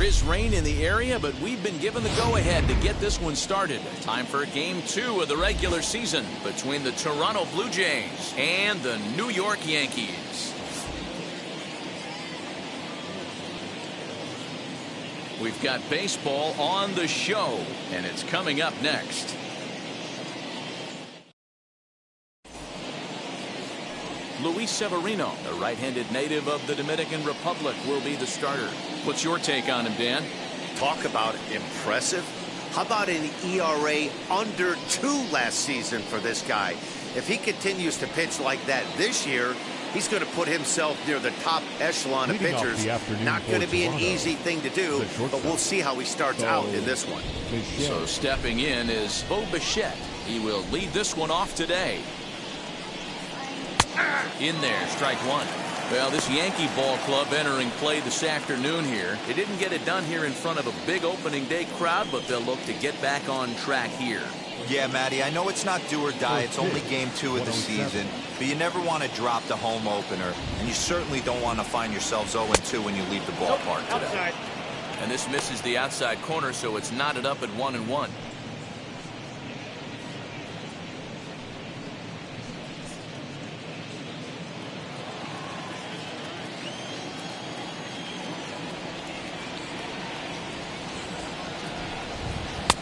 is rain in the area, but we've been given the go-ahead to get this one started. Time for Game 2 of the regular season between the Toronto Blue Jays and the New York Yankees. We've got baseball on the show, and it's coming up next. Luis Severino, the right-handed native of the Dominican Republic, will be the starter. What's your take on him, Dan? Talk about impressive. How about an ERA under 2 last season for this guy? If he continues to pitch like that this year, he's going to put himself near the top echelon of pitchers. Not going to be an easy thing to do, but we'll see how he starts out in this one. So stepping in is Bo Bichette. He will lead this one off today. In there, strike one. Well, this Yankee ball club entering play this afternoon here. They didn't get it done here in front of a big opening day crowd, but they'll look to get back on track here. Yeah, Matty, I know it's not do or die. It's only Game 2 of the season, but you never want to drop the home opener, and you certainly don't want to find yourselves 0-2 when you leave the ballpark today. And this misses the outside corner, so it's knotted up at 1-1.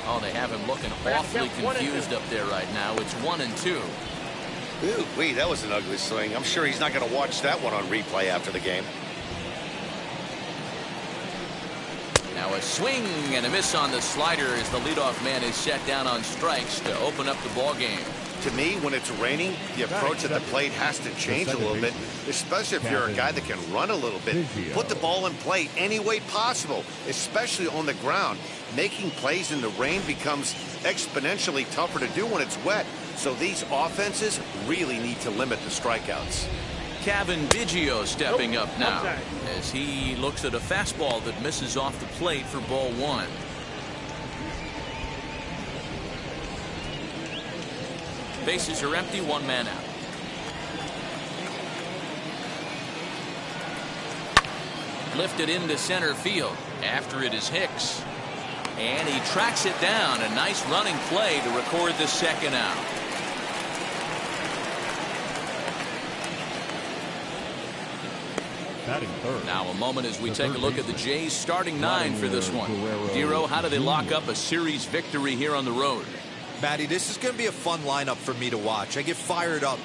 Oh, they have him looking awfully confused up there right now. It's 1-2. Ooh, wait, that was an ugly swing. I'm sure he's not going to watch that one on replay after the game. Now a swing and a miss on the slider as the leadoff man is set down on strikes to open up the ball game. To me, when it's raining, the approach at the plate has to change a little bit, especially if you're a guy that can run a little bit. Put the ball in play any way possible, especially on the ground. Making plays in the rain becomes exponentially tougher to do when it's wet. So these offenses really need to limit the strikeouts. Kevin Biggio stepping up now as he looks at a fastball that misses off the plate for ball one. Bases are empty, one man out. Lifted into center field. After it is Hicks. And he tracks it down. A nice running play to record the second out. Now a moment as we take a look at the Jays starting 9 for this one. Guerrero, how do they lock up a series victory here on the road? Matty, this is going to be a fun lineup for me to watch. I get fired up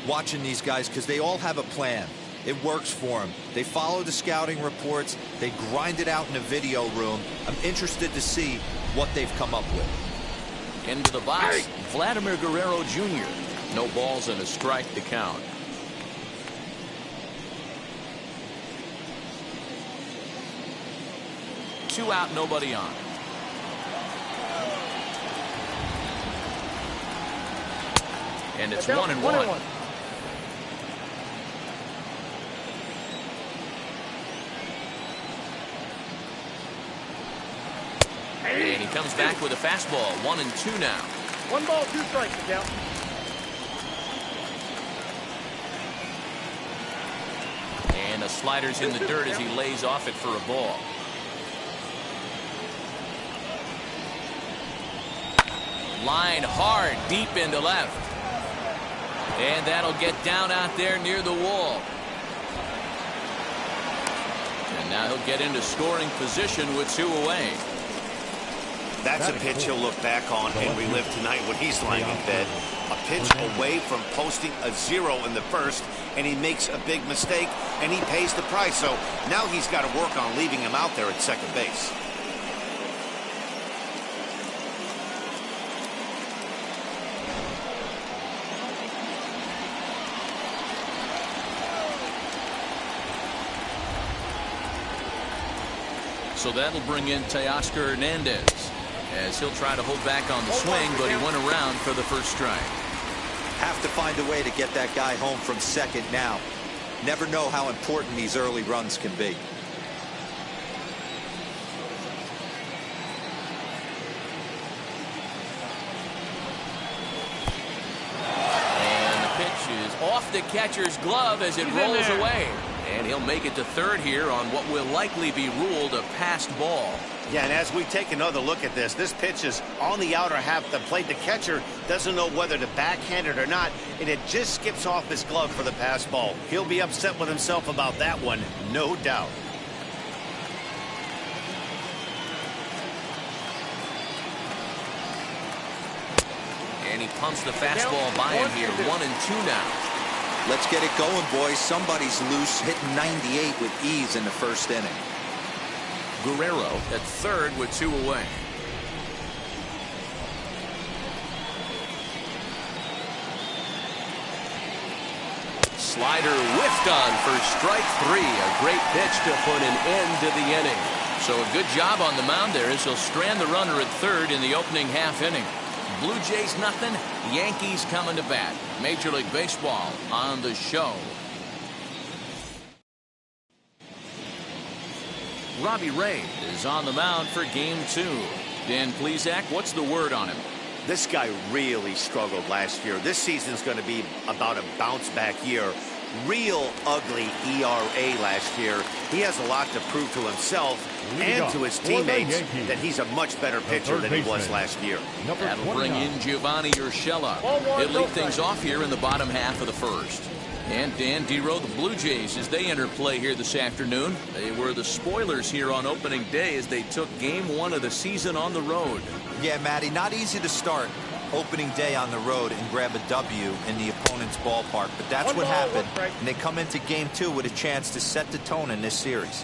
watching these guys because they all have a plan. It works for them. They follow the scouting reports. They grind it out in the video room. I'm interested to see what they've come up with. Into the box, Vladimir Guerrero Jr. No balls and a strike to count. Two out, nobody on. And it's 1-1. And he comes back with a fastball. 1-2 now. 1 ball, 2 strikes, Miguel. And the slider's in the dirt as he lays off it for a ball. Line hard, deep into left. And that'll get down out there near the wall. And now he'll get into scoring position with 2 away. That's a pitch he'll look back on and relive tonight when he's lying in bed. A pitch away from posting a 0 in the first, and he makes a big mistake, and he pays the price. So now he's got to work on leaving him out there at second base. So that'll bring in Teoscar Hernandez as he'll try to hold back on the swing, but he went around for the first strike. Have to find a way to get that guy home from second now. Never know how important these early runs can be. And the pitch is off the catcher's glove as it rolls away. And he'll make it to third here on what will likely be ruled a passed ball. Yeah, and as we take another look at this pitch is on the outer half of the plate. The catcher doesn't know whether to backhand it or not, and it just skips off his glove for the pass ball. He'll be upset with himself about that one, no doubt. And he pumps the fastball by him here. 1-2 now. Let's get it going, boys. Somebody's loose, hitting 98 with ease in the first inning. Guerrero at third with 2 away. Slider whiffed on for strike 3. A great pitch to put an end to the inning. So a good job on the mound there as he'll strand the runner at third in the opening half inning. Blue Jays nothing, Yankees coming to bat. Major League Baseball on the show. Robbie Ray is on the mound for game 2. Dan Plesac, what's the word on him? This guy really struggled last year. This season's going to be about a bounce back year. Real ugly ERA last year. He has a lot to prove to himself and to his teammates that he's a much better pitcher than he was last year. That'll bring in Giovanni Urshela. He'll lead things off here in the bottom half of the first. And Dan Dero, the Blue Jays, as they enter play here this afternoon. They were the spoilers here on opening day as they took game 1 of the season on the road. Yeah, Matty, not easy to start opening day on the road and grab a W in the opponent's ballpark, but that's what happened, and they come into game 2 with a chance to set the tone in this series.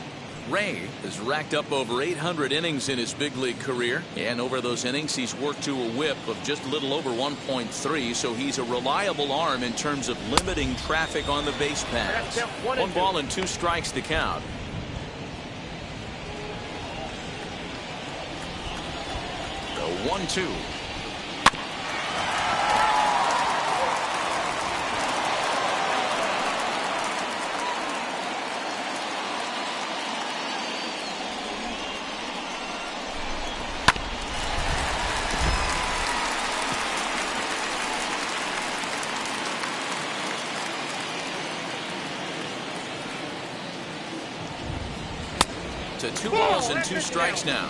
Ray has racked up over 800 innings in his big league career, and over those innings he's worked to a whip of just a little over 1.3, so he's a reliable arm in terms of limiting traffic on the base paths. 1 ball and 2 strikes to count. The 1-2. To 2 balls and 2 strikes now.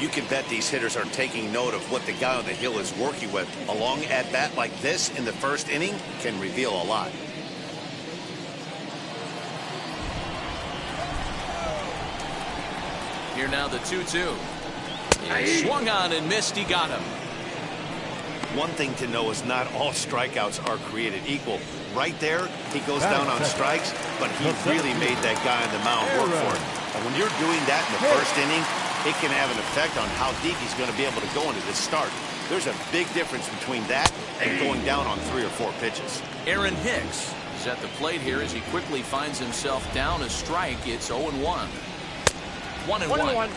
You can bet these hitters are taking note of what the guy on the hill is working with. A long at bat like this in the first inning can reveal a lot. Here now the 2-2. He swung on and missed. He got him. One thing to know is not all strikeouts are created equal. Right there, he goes down on strikes, but he really made that guy on the mound work for it. And when you're doing that in the first inning, it can have an effect on how deep he's going to be able to go into this start. There's a big difference between that and going down on 3 or 4 pitches. Aaron Hicks is at the plate here as he quickly finds himself down a strike. It's 0-1. 1-1.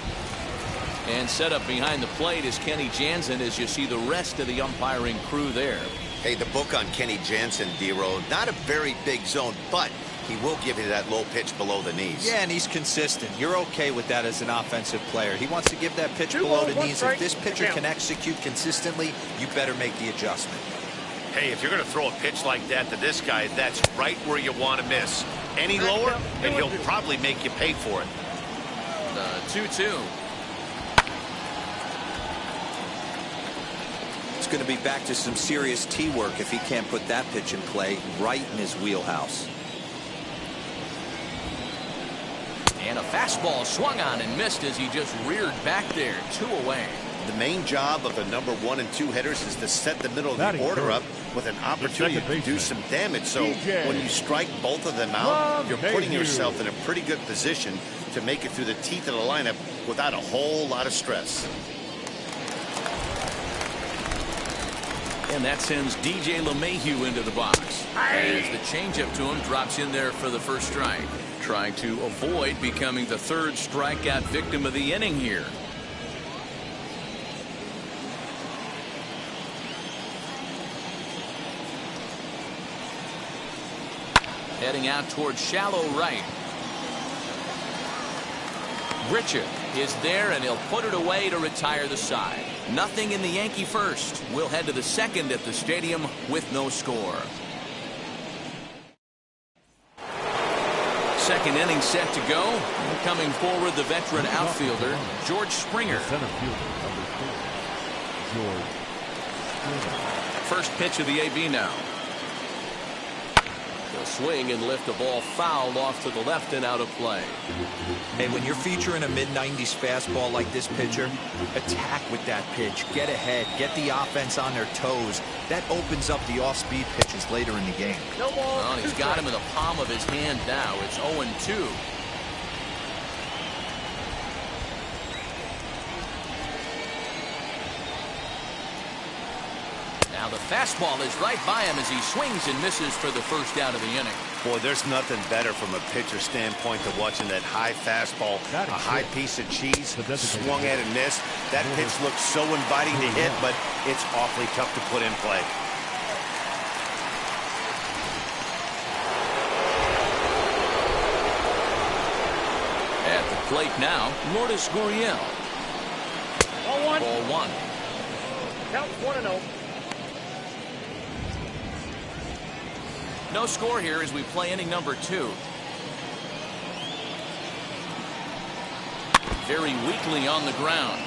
And set up behind the plate is Kenny Jansen as you see the rest of the umpiring crew there. Hey, the book on Kenny Jansen, D-Road, not a very big zone, but he will give you that low pitch below the knees. Yeah, and he's consistent. You're okay with that as an offensive player. He wants to give that pitch below the knees. If this pitcher can execute consistently, you better make the adjustment. Hey, if you're going to throw a pitch like that to this guy, that's right where you want to miss. Any lower, and he'll probably make you pay for it. The 2-2. It's going to be back to some serious tee work if he can't put that pitch in play right in his wheelhouse. And a fastball swung on and missed as he just reared back there. 2 away. The main job of the number 1 and 2 hitters is to set the middle of the order up with an opportunity to do some damage. So when you strike both of them out, you're putting yourself in a pretty good position to make it through the teeth of the lineup without a whole lot of stress. And that sends DJ LeMahieu into the box. As the changeup to him drops in there for the first strike. Trying to avoid becoming the 3rd strikeout victim of the inning here. Heading out towards shallow right. Richard is there and he'll put it away to retire the side. Nothing in the Yankee first. We'll head to the 2nd at the stadium with no score. second inning set to go. And coming forward, the veteran outfielder, George Springer. First pitch of the AB now. He'll swing and lift the ball foul off to the left and out of play. Hey, when you're featuring a mid-90s fastball like this pitcher, attack with that pitch. Get ahead. Get the offense on their toes. That opens up the off-speed pitches later in the game. No ball. Well, he's got him in the palm of his hand now. It's 0-2. Now the fastball is right by him as he swings and misses for the first out of the inning. Boy, there's nothing better from a pitcher standpoint to watching that high fastball, a high piece of cheese, swung at and missed. That pitch looks so inviting to hit, but it's awfully tough to put in play. At the plate now, Vladimir Guerrero. Ball one. Ball one. Count 1-0. No score here as we play inning number 2. Very weakly on the ground.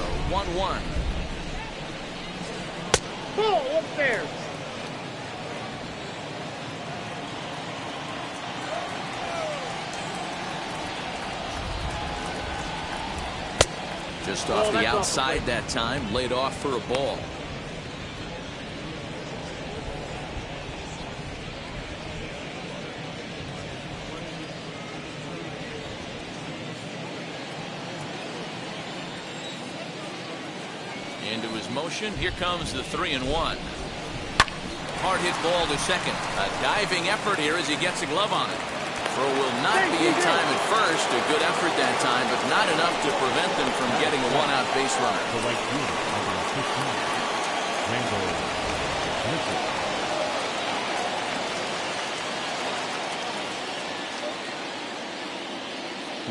A 1-1. Ball upstairs. Just off the outside that time, laid off for a ball. Into his motion, here comes the 3-1. Hard hit ball to second. A diving effort here as he gets a glove on it. Throw will not be in time at first. A good effort that time, but not enough to prevent them from getting a one-out base runner.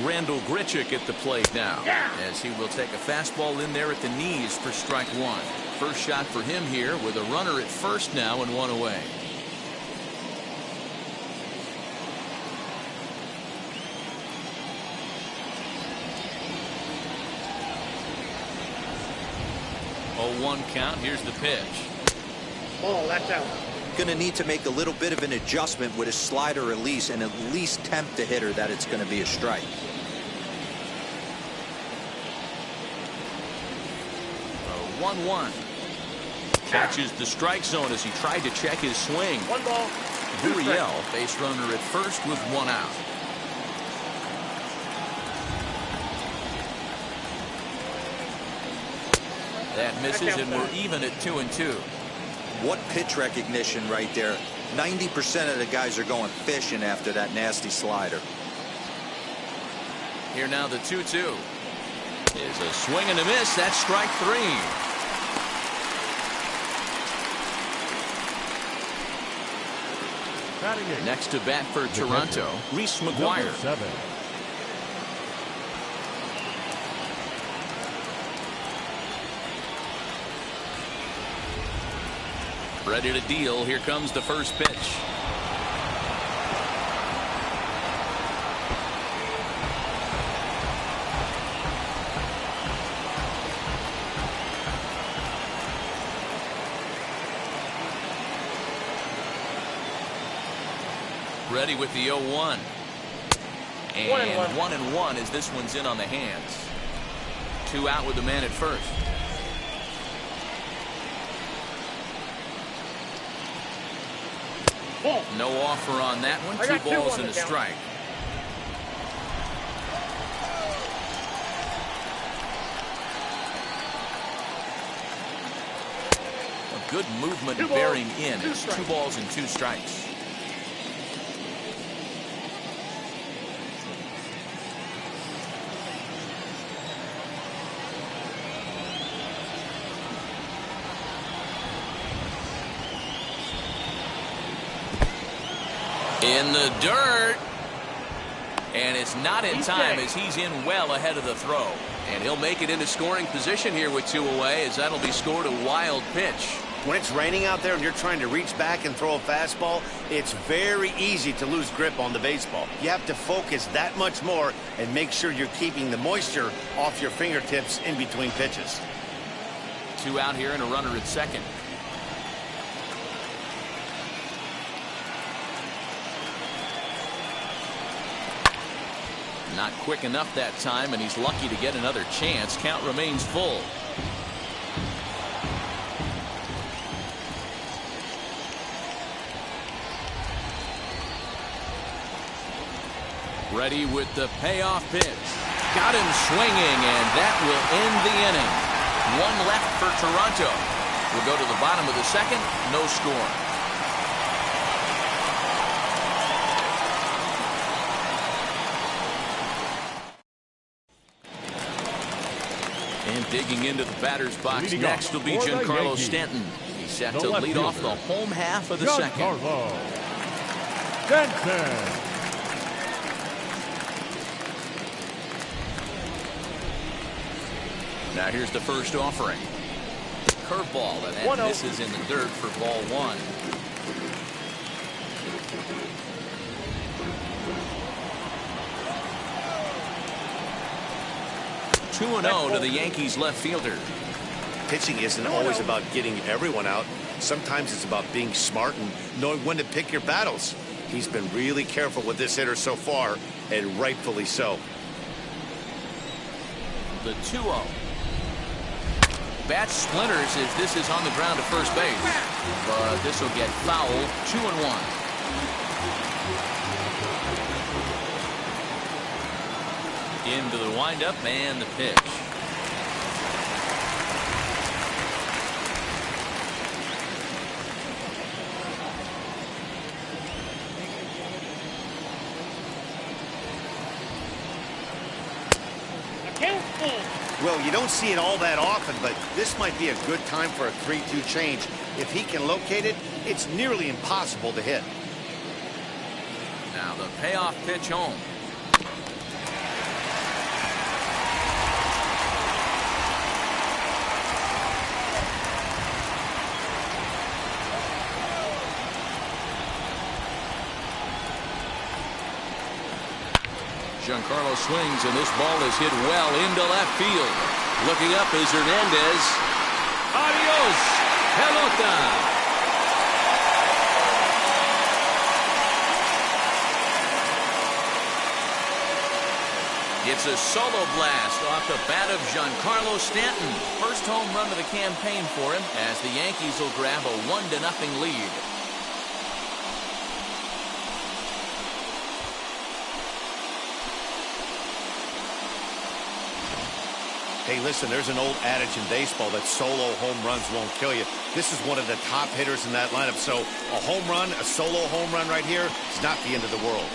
Randall Grichuk at the plate now, as he will take a fastball in there at the knees for strike one. First shot for him here with a runner at first now and one away. One count. Here's the pitch. Ball, that's out. Going to need to make a little bit of an adjustment with his slider release and at least tempt the hitter that it's going to be a strike. 1-1. Catches the strike zone as he tried to check his swing. 1 ball. Guerrero, base runner at first with 1 out. That misses, and we're even at 2-2. What pitch recognition right there. 90% of the guys are going fishing after that nasty slider. Here now the 2-2. Is a swing and a miss. That's strike 3. Next to bat for Toronto, Reese Mcguire. Ready to deal. Here comes the first pitch. Ready with the 0-1. And 1-1 as this one's in on the hands. 2 out with the man at first. No offer on that one. 2 balls and a strike. A good movement bearing in. It's 2 balls and 2 strikes. In the dirt, and it's not in time as he's in well ahead of the throw. And he'll make it into scoring position here with 2 away, as that'll be scored a wild pitch. When it's raining out there and you're trying to reach back and throw a fastball, it's very easy to lose grip on the baseball. You have to focus that much more and make sure you're keeping the moisture off your fingertips in between pitches. 2 out here and a runner at second. Not quick enough that time, and he's lucky to get another chance. Count remains full. Ready with the payoff pitch. Got him swinging, and that will end the inning. 1 left for Toronto. We'll go to the bottom of the second. No score. And digging into the batter's box Leading next will be for the Giancarlo Yankees, Stanton. He's set the to left lead off fielder, the home half of the second. Giancarlo Stanton. Now here's the first offering. Curveball, and that misses in the dirt for ball 1. 2-0 to the Yankees left fielder. Pitching isn't always about getting everyone out. Sometimes it's about being smart and knowing when to pick your battles. He's been really careful with this hitter so far, and rightfully so. The 2-0. Bat splinters as this is on the ground to first base. But this will get foul. 2-1. Into the windup and the pitch. Well, you don't see it all that often, but this might be a good time for a 3-2 change. If he can locate it, it's nearly impossible to hit. Now the payoff pitch home. Giancarlo swings, and this ball is hit well into left field. Looking up is Hernandez. Adios, pelota. It's a solo blast off the bat of Giancarlo Stanton. First home run of the campaign for him, as the Yankees will grab a 1-0 lead. Hey, listen, there's an old adage in baseball that solo home runs won't kill you. This is one of the top hitters in that lineup. So a home run, a solo home run right here is not the end of the world.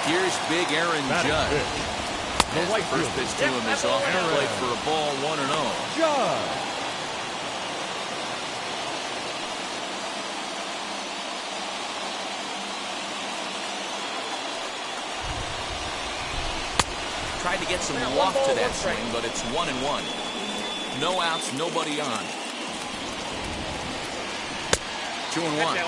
Here's big Aaron Judge. The right first pitch to him is off the plate for a ball. 1-0. Judge. Tried to get some loft to that swing, but it's 1-1. No outs, nobody on. 2-1.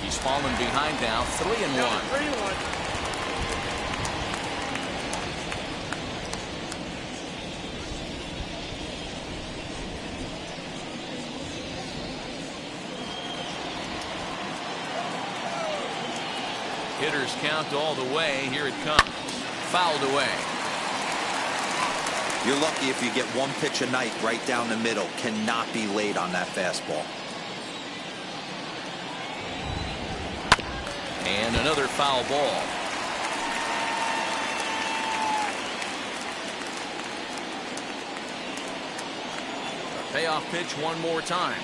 He's fallen behind now. 3-1. Hitters count all the way. Here it comes. Fouled away. You're lucky if you get one pitch a night right down the middle. Cannot be late on that fastball. And another foul ball. A payoff pitch one more time.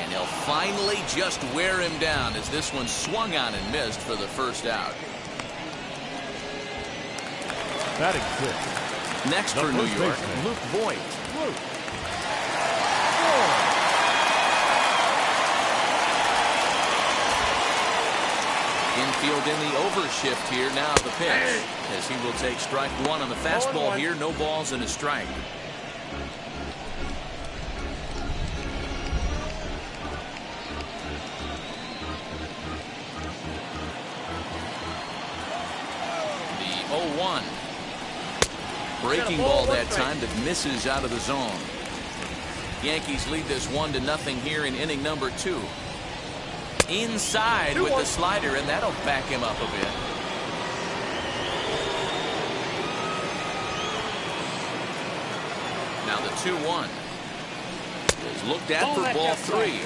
And he'll finally just wear him down as this one swung on and missed for the first out. Batting sixth. Next for New York, Luke Voigt. Infield in the overshift here. Now the pitch, as he will take strike one on the fastball here. No balls and a strike. The 0-1. Breaking ball that time that misses out of the zone. Yankees lead this 1-0 here in inning number 2. Inside with the slider, and that'll back him up a bit. Now the 2-1 is looked at for ball 3.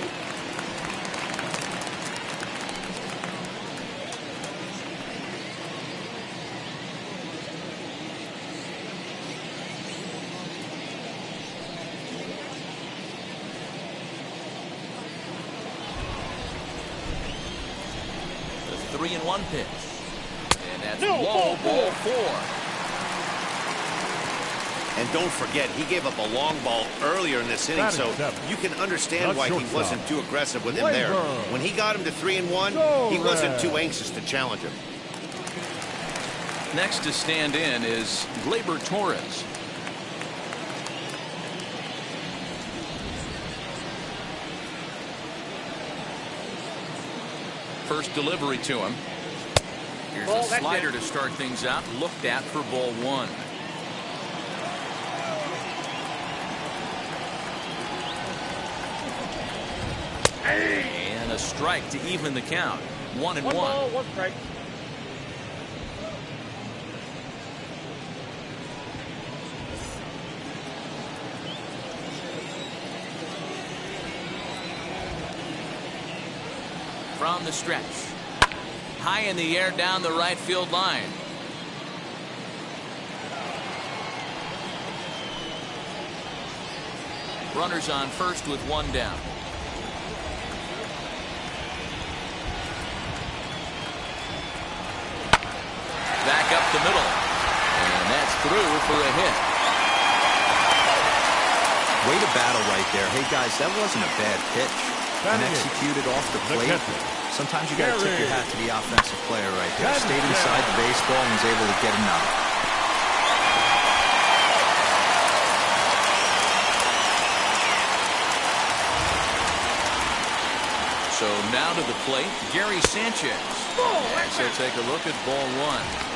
The 3-1 pitch, and that's low, ball 4. And don't forget, he gave up a long ball earlier in this inning, so you can understand why he wasn't too aggressive with him there. When he got him to 3-1, he wasn't too anxious to challenge him. Next to stand in is Gleyber Torres. First delivery to him. Here's a slider to start things out. Looked at for ball 1. And a strike to even the count. 1-1. One ball, one strike. From the stretch. High in the air down the right field line. Runners on first with 1 down. Back up the middle. And that's through for a hit. Way to battle right there. Hey, guys, that wasn't a bad pitch. And executed off the plate. Sometimes you got to tip your hat to the offensive player right there. Stayed inside the baseball and was able to get him out. So now to the plate, Gary Sanchez. As he'll take a look at ball 1.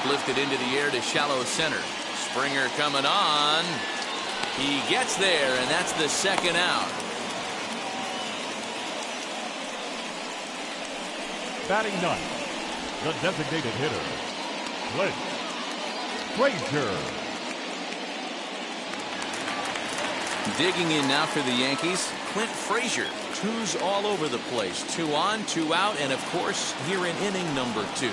Lifted into the air to shallow center. Springer coming on. He gets there, and that's the second out. Batting ninth, the designated hitter, Clint Frazier. Digging in now for the Yankees, Clint Frazier. 2s all over the place. 2 on, 2 out, and of course, here in inning number 2.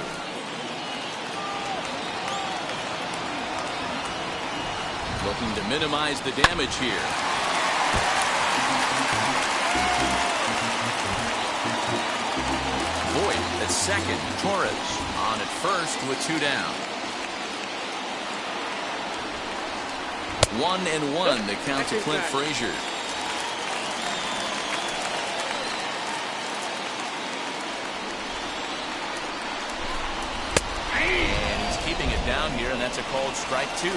Looking to minimize the damage here. Voigt at second. Torres on at first with 2 down. 1-1 the count to Clint Frazier. And he's keeping it down here, and that's a called strike 2.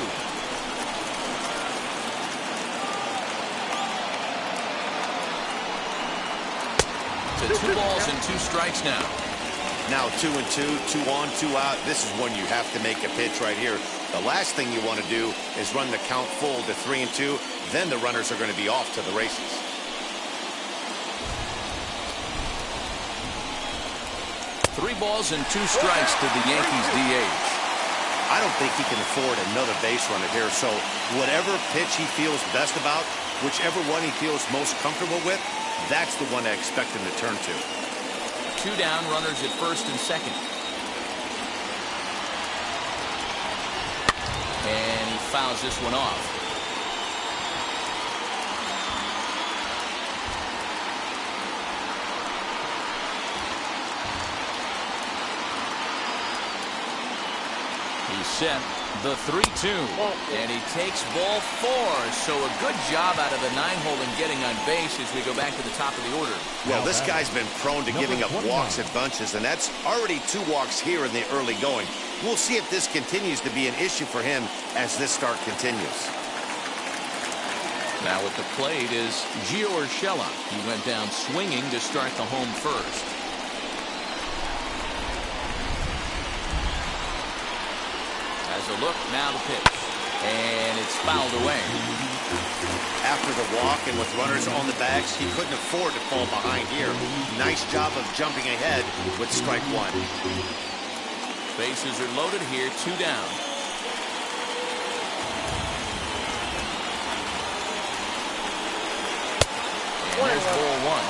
To 2 balls and 2 strikes now. Now 2-2, 2 on, 2 out. This is when you have to make a pitch right here. The last thing you want to do is run the count full to 3-2. Then the runners are going to be off to the races. Three balls and 2 strikes to the Yankees DH. I don't think he can afford another base runner here. So whatever pitch he feels best about, Whichever one he feels most comfortable with, that's the one I expect him to turn to. 2 down, runners at first and second. And he fouls this one off. He's set the 3-2. And he takes ball 4. So a good job out of the 9-hole in getting on base as we go back to the top of the order. Well, this guy's been prone to giving up walks at bunches, and that's already 2 walks here in the early going. We'll see if this continues to be an issue for him as this start continues. Now at the plate is Gio Urshela. He went down swinging to start the home first. As a look, now the pitch. And it's fouled away. After the walk and with runners on the bags, he couldn't afford to fall behind here. Nice job of jumping ahead with strike 1. Bases are loaded here, 2 down. And there's ball 1.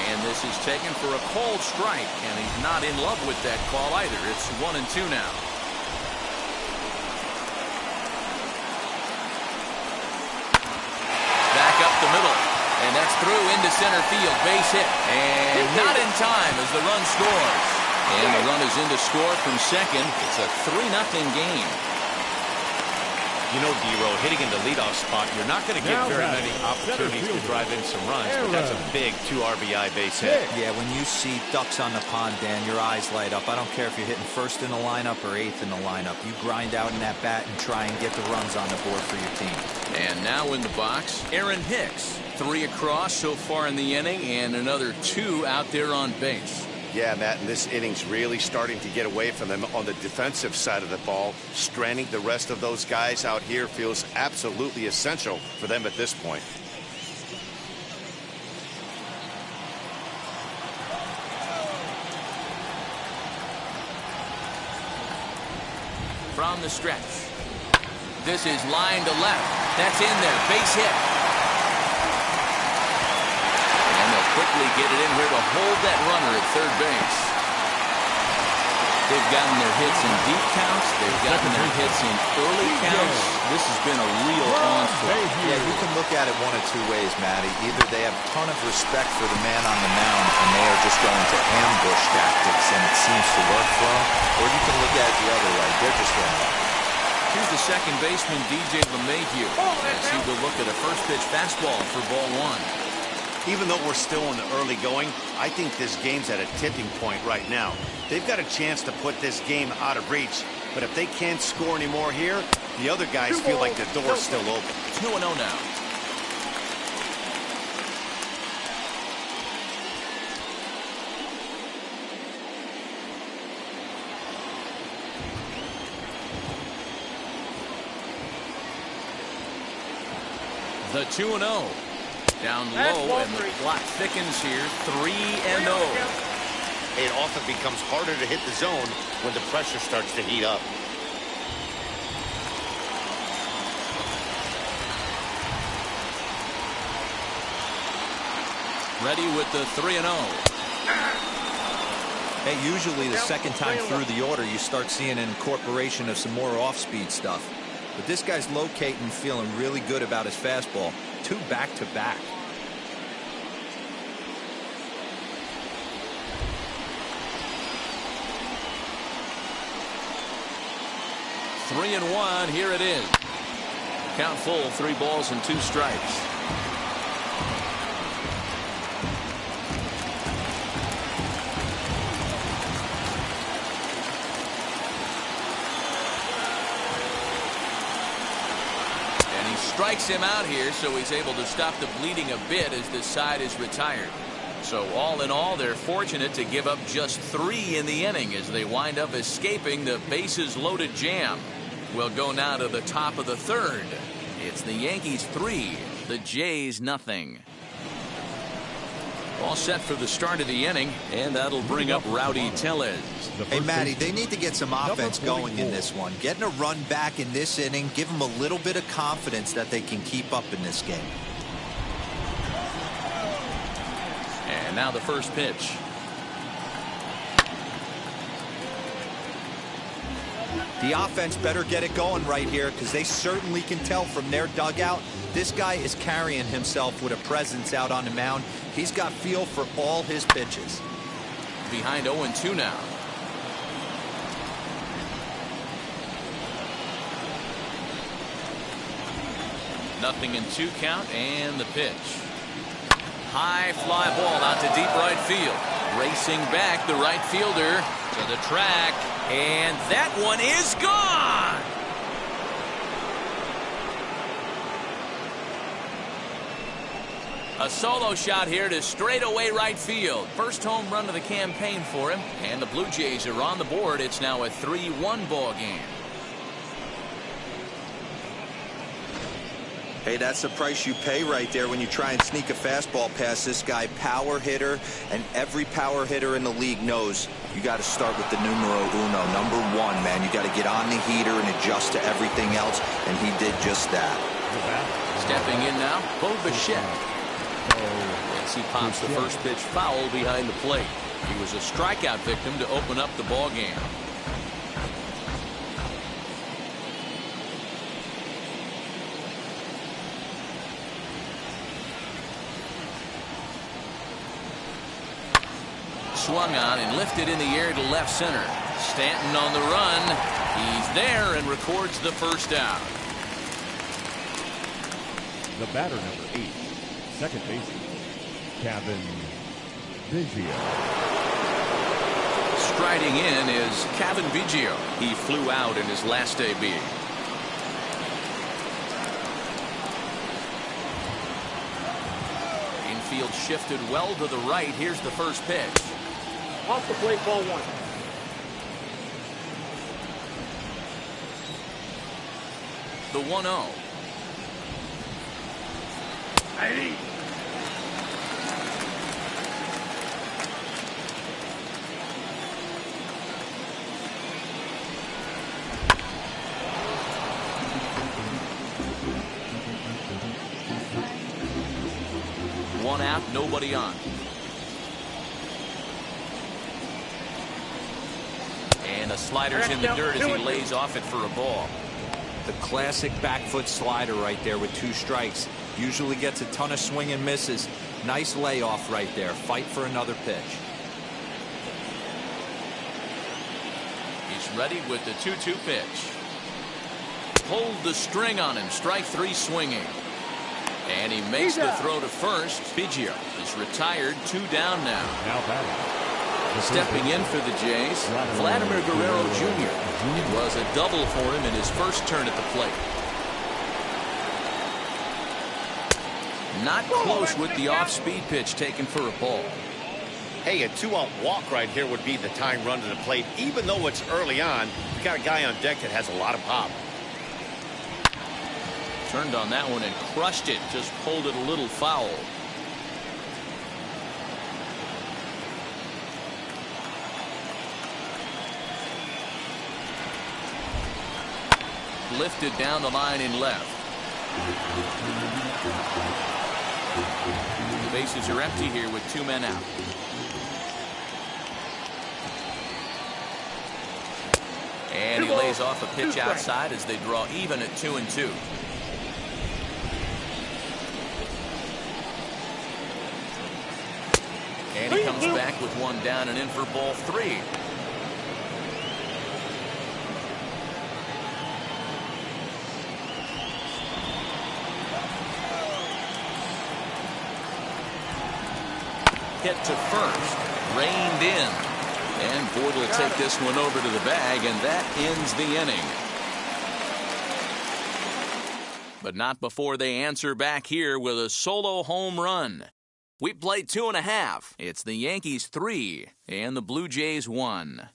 And this is taken for a cold strike, and he's not in love with that call either. It's 1-2 now. Back up the middle, and that's through into center field. Base hit, and not in time as the run scores. And the run is in to score from second. It's a 3-0 game. You know, D-Row, hitting in the leadoff spot, you're not going to get very many opportunities to drive in some runs, but that's a big 2 RBI base hit. Yeah, when you see ducks on the pond, Dan, your eyes light up. I don't care if you're hitting first in the lineup or 8th in the lineup. You grind out in that bat and try and get the runs on the board for your team. And now in the box, Aaron Hicks. 3 across so far in the inning, and another 2 out there on base. Yeah, Matt, and this inning's really starting to get away from them on the defensive side of the ball. Stranding the rest of those guys out here feels absolutely essential for them at this point. From the stretch. This is line to left. That's in there. Base hit. Quickly get it in here to hold that runner at third base. They've gotten their hits in deep counts. They've gotten their hits in early counts. This has been a real onslaught. Yeah, you can look at it one of 2 ways, Matty. Either they have a ton of respect for the man on the mound and they are just going to ambush tactics and it seems to work for them, or you can look at it the other way. They're just getting up. Here's the second baseman, DJ LeMahieu, as he will look at a first pitch fastball for ball 1. Even though we're still in the early going, I think this game's at a tipping point right now. They've got a chance to put this game out of reach, but if they can't score any more here, the other guys feel like the door's still open. 2-0 now. The 2-0. Down low, and the clock thickens here. 3-0. It often becomes harder to hit the zone when the pressure starts to heat up. Ready with the 3-0. Hey, usually the second time through the order, you start seeing an incorporation of some more off-speed stuff. But this guy's locating, feeling really good about his fastball. 2 back-to-back. Three and 1. Here it is. Count full. 3 balls and 2 strikes. Strikes him out here, so he's able to stop the bleeding a bit as this side is retired. So all in all, they're fortunate to give up just 3 in the inning as they wind up escaping the bases loaded jam. We'll go now to the top of the 3rd. It's the Yankees 3, the Jays 0. All set for the start of the inning, and that'll bring up Rowdy Tellez. Hey, Matty, they need to get some offense going in this one. Getting a run back in this inning, give them a little bit of confidence that they can keep up in this game. And now the first pitch. The offense better get it going right here, because they certainly can tell from their dugout this guy is carrying himself with a presence out on the mound. He's got feel for all his pitches. Behind 0-2 now. Nothing in 2 count, and the pitch. High fly ball out to deep right field. Racing back, the right fielder to the track, and that one is gone. A solo shot here to straightaway right field. First home run of the campaign for him, and the Blue Jays are on the board. It's now a 3-1 ball game. Hey, that's the price you pay right there when you try and sneak a fastball past this guy. Power hitter, and every power hitter in the league knows you got to start with the numero uno, number 1, man. You got to get on the heater and adjust to everything else, and he did just that. Stepping in now, Bo Bichette. As he pops the first pitch foul behind the plate. He was a strikeout victim to open up the ball game. Swung on and lifted in the air to left center. Stanton on the run. He's there and records the first out. The batter, number 8, second baseman, Cavan Biggio. Striding in is Cavan Biggio. He flew out in his last AB. Infield shifted well to the right. Here's the first pitch. Off the plate, ball 1. The 1-0. Hey. One out, nobody on. And a slider's in the dirt as he lays off it for a ball. The classic back foot slider right there with 2 strikes. Usually gets a ton of swing and misses. Nice layoff right there. Fight for another pitch. He's ready with the 2-2 pitch. Pulled the string on him. Strike 3 swinging. And he makes the throw to first. Biggio is retired. 2 down now. Now batting. Stepping in for the Jays, Vladimir Guerrero Jr. It was a double for him in his first turn at the plate. Not close with the off-speed pitch taken for a ball. Hey, a 2-out walk right here would be the tying run to the plate. Even though it's early on, you got a guy on deck that has a lot of pop. Turned on that one and crushed it. Just pulled it a little foul. Lifted down the line in left. The bases are empty here with 2 men out. And he lays off a pitch outside as they draw even at 2-2. And he comes back with 1 down and in for ball 3. Hit to first, reined in, and Ford will take this one over to the bag, and that ends the inning. But not before they answer back here with a solo home run. We played 2.5. It's the Yankees 3 and the Blue Jays 1.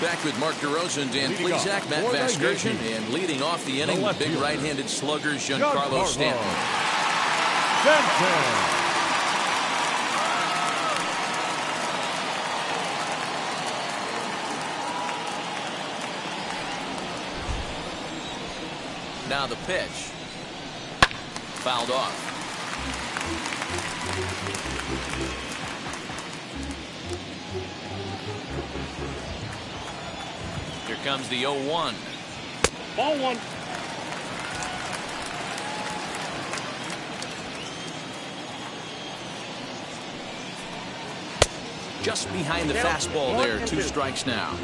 Back with Mark DeRosa, Dan Plesac, Matt Vasgersian, and leading off the inning, the big right-handed slugger, Giancarlo Stanton. Sanchez. Now the pitch. Fouled off. Here comes the 0-1. Ball one. Just behind the fastball there. 2 strikes now.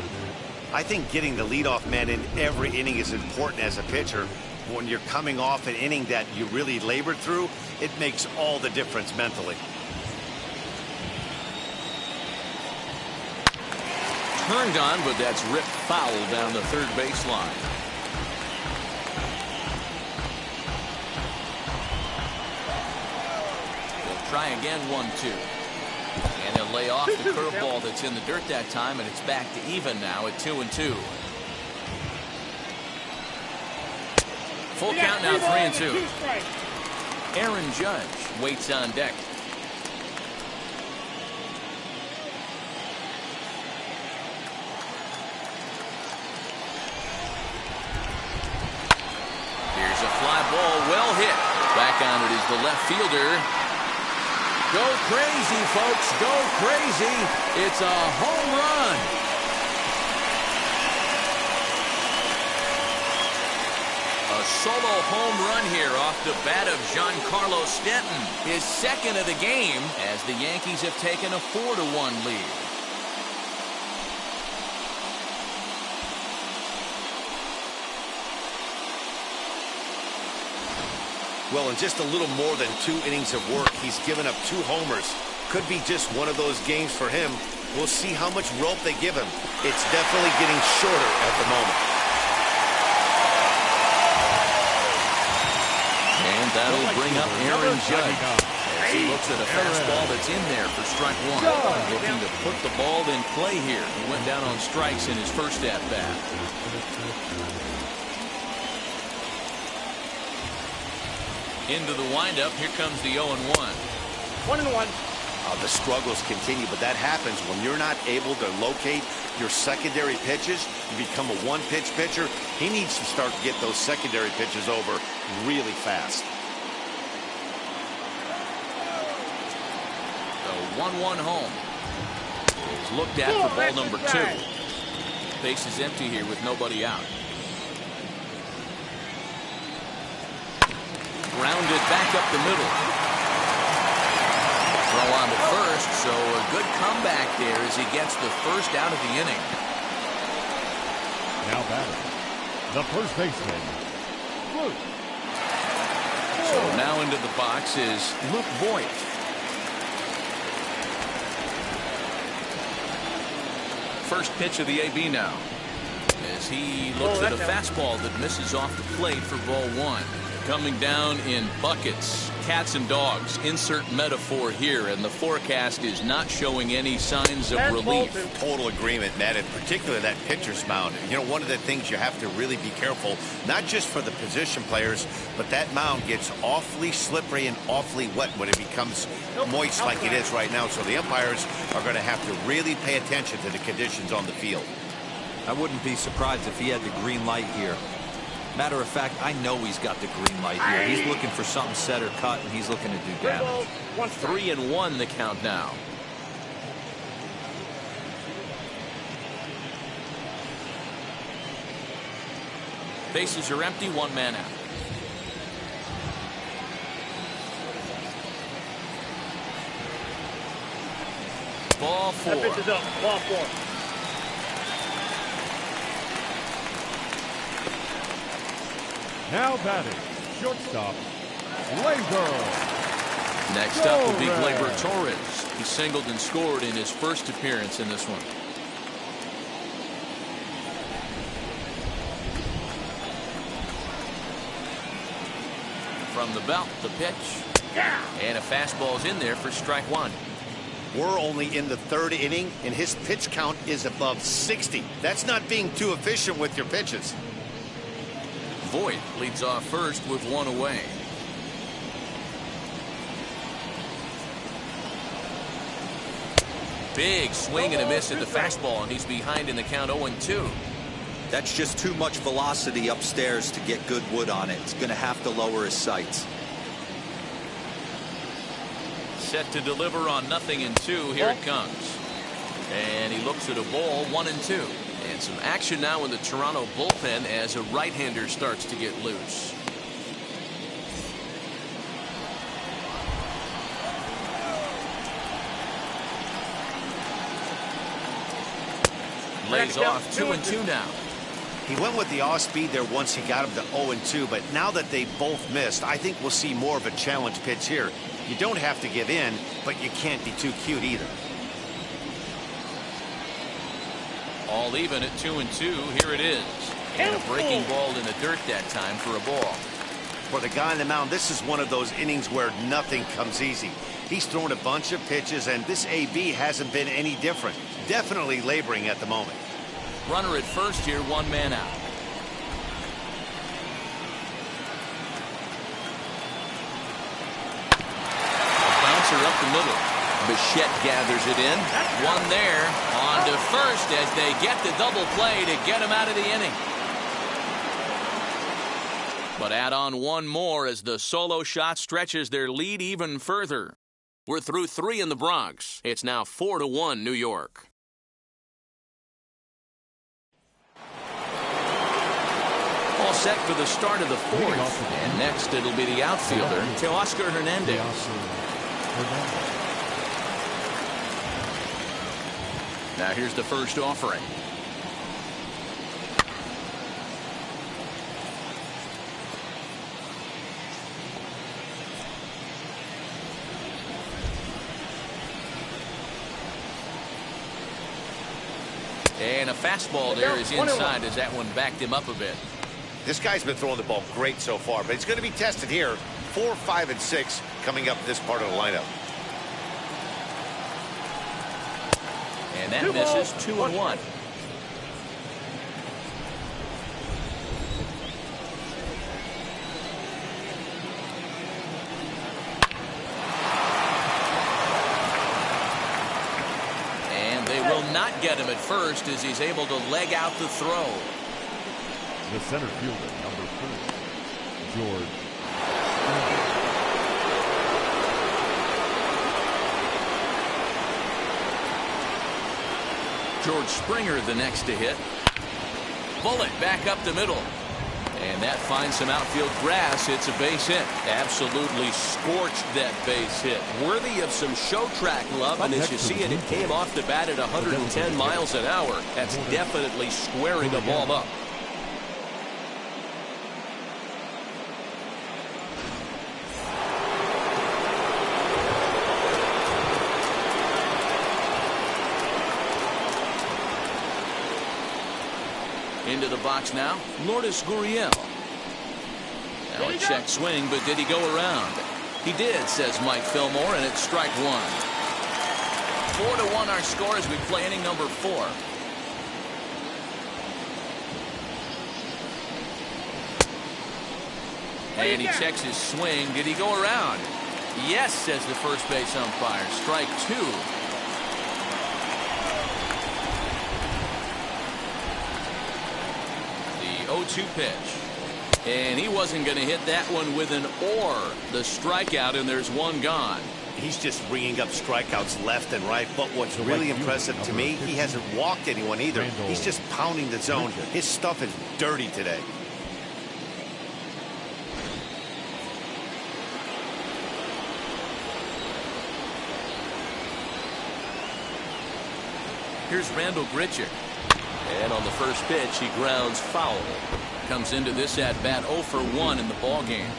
I think getting the leadoff man in every inning is important as a pitcher. When you're coming off an inning that you really labored through, it makes all the difference mentally. Turned on, but that's ripped foul down the third baseline. They'll try again, 1-2. And they'll lay off the curveball that's in the dirt that time, and it's back to even now at 2-2. Full count now, 3-2. Aaron Judge waits on deck. Here's a fly ball, well hit. Back on it is the left fielder. Go crazy, folks, go crazy. It's a home run. A solo home run here off the bat of Giancarlo Stanton. His second of the game as the Yankees have taken a 4-1 lead. Well, in just a little more than 2 innings of work, he's given up 2 homers. Could be just one of those games for him. We'll see how much rope they give him. It's definitely getting shorter at the moment. And that'll bring up Aaron Judge as he looks at a fastball that's in there for strike 1. Looking to put the ball in play here. He went down on strikes in his first at-bat. Into the windup. Here comes the 0-1. 1-1. The struggles continue, but that happens when you're not able to locate your secondary pitches. You become a one-pitch pitcher. He needs to start to get those secondary pitches over really fast. The 1-1 home is looked at for ball number 2. Base is empty here with nobody out. Grounded back up the middle. Throw on to first, so a good comeback there as he gets the first out of the inning. Now batting, the first baseman, Luke. So now into the box is Luke Voigt. First pitch of the AB now, as he looks at a fastball that misses off the plate for ball 1. Coming down in buckets, cats and dogs. Insert metaphor here, and the forecast is not showing any signs of relief. Total agreement, Matt, and particularly that pitcher's mound. You know, one of the things you have to really be careful, not just for the position players, but that mound gets awfully slippery and awfully wet when it becomes moist like it is right now. So the umpires are going to have to really pay attention to the conditions on the field. I wouldn't be surprised if he had the green light here. Matter of fact, I know he's got the green light here. He's looking for something set or cut, and he's looking to do damage. 3-1 the count now. Bases are empty, 1 man out. Ball 4. That pitch is up. Ball 4. Now batting, shortstop, Labor. Next up will be Gleyber Torres. He singled and scored in his first appearance in this one. From the belt, the pitch. And a fastball's in there for strike 1. We're only in the third inning, and his pitch count is above 60. That's not being too efficient with your pitches. Voit leads off first with one away. Big swing and a miss at the fastball, and he's behind in the count 0-2. That's just too much velocity upstairs to get good wood on it. It's going to have to lower his sights. Set to deliver on 0-2. Here it comes. And he looks at a ball, 1-2. And some action now in the Toronto bullpen as a right-hander starts to get loose. Lays off 2-2 now. He went with the off speed there once he got him to 0-2, but now that they both missed, I think we'll see more of a challenge pitch here. You don't have to give in, but you can't be too cute either. All even at 2-2. Here it is. And a breaking ball in the dirt that time for a ball. For the guy on the mound, this is one of those innings where nothing comes easy. He's thrown a bunch of pitches, and this AB hasn't been any different. Definitely laboring at the moment. Runner at first here, one man out. A bouncer up the middle. Bichette gathers it in. One there. On to first as they get the double play to get him out of the inning. But add on one more as the solo shot stretches their lead even further. We're through 3 in the Bronx. It's now 4-1 New York. All set for the start of the 4th. And next it'll be the outfielder, Teoscar Hernandez. Now here's the first offering. And a fastball there is inside as that one backed him up a bit. This guy's been throwing the ball great so far, but he's going to be tested here. 4, 5, and 6 coming up this part of the lineup. And that misses 2-1. And they will not get him at first as he's able to leg out the throw. The center fielder, number 4, George. George Springer the next to hit. Bullet back up the middle. And that finds some outfield grass. It's a base hit. Absolutely scorched that base hit. Worthy of some show track love. And as you see it, it came off the bat at 110 miles an hour. That's definitely squaring a ball up. Into the box now, Lourdes Gurriel. Now a check swing, but did he go around? He did, says Mike Fillmore, and it's strike 1. 4-1 our score as we play inning number 4. And he checks his swing. Did he go around? Yes, says the first base umpire. Strike 2. The 0-2 pitch. And he wasn't going to hit that one with an or. The strikeout, and there's one gone. He's just ringing up strikeouts left and right. But what's really impressive to me, he hasn't walked anyone either. He's just pounding the zone. His stuff is dirty today. Here's Randall Grichuk. And on the first pitch, he grounds foul. Comes into this at-bat 0 for 1 in the ballgame.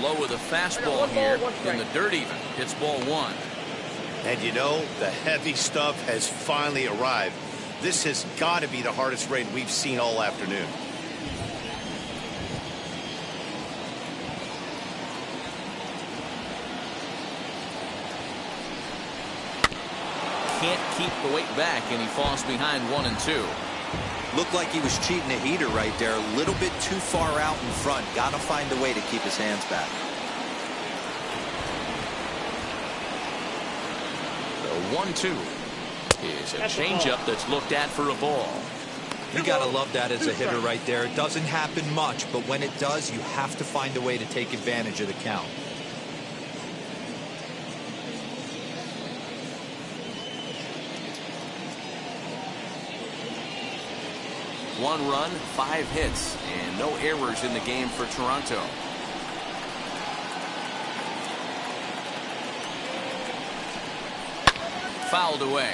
Low with a fastball here in the dirt even. It's ball 1. And you know, the heavy stuff has finally arrived. This has got to be the hardest rain we've seen all afternoon. Can't keep the weight back, and he falls behind 1-2. Looked like he was cheating a heater right there. A little bit too far out in front. Got to find a way to keep his hands back. The 1-2 is a changeup that's looked at for a ball. You got to love that as a hitter right there. It doesn't happen much, but when it does, you have to find a way to take advantage of the count. One run, 5 hits, and no errors in the game for Toronto. Fouled away.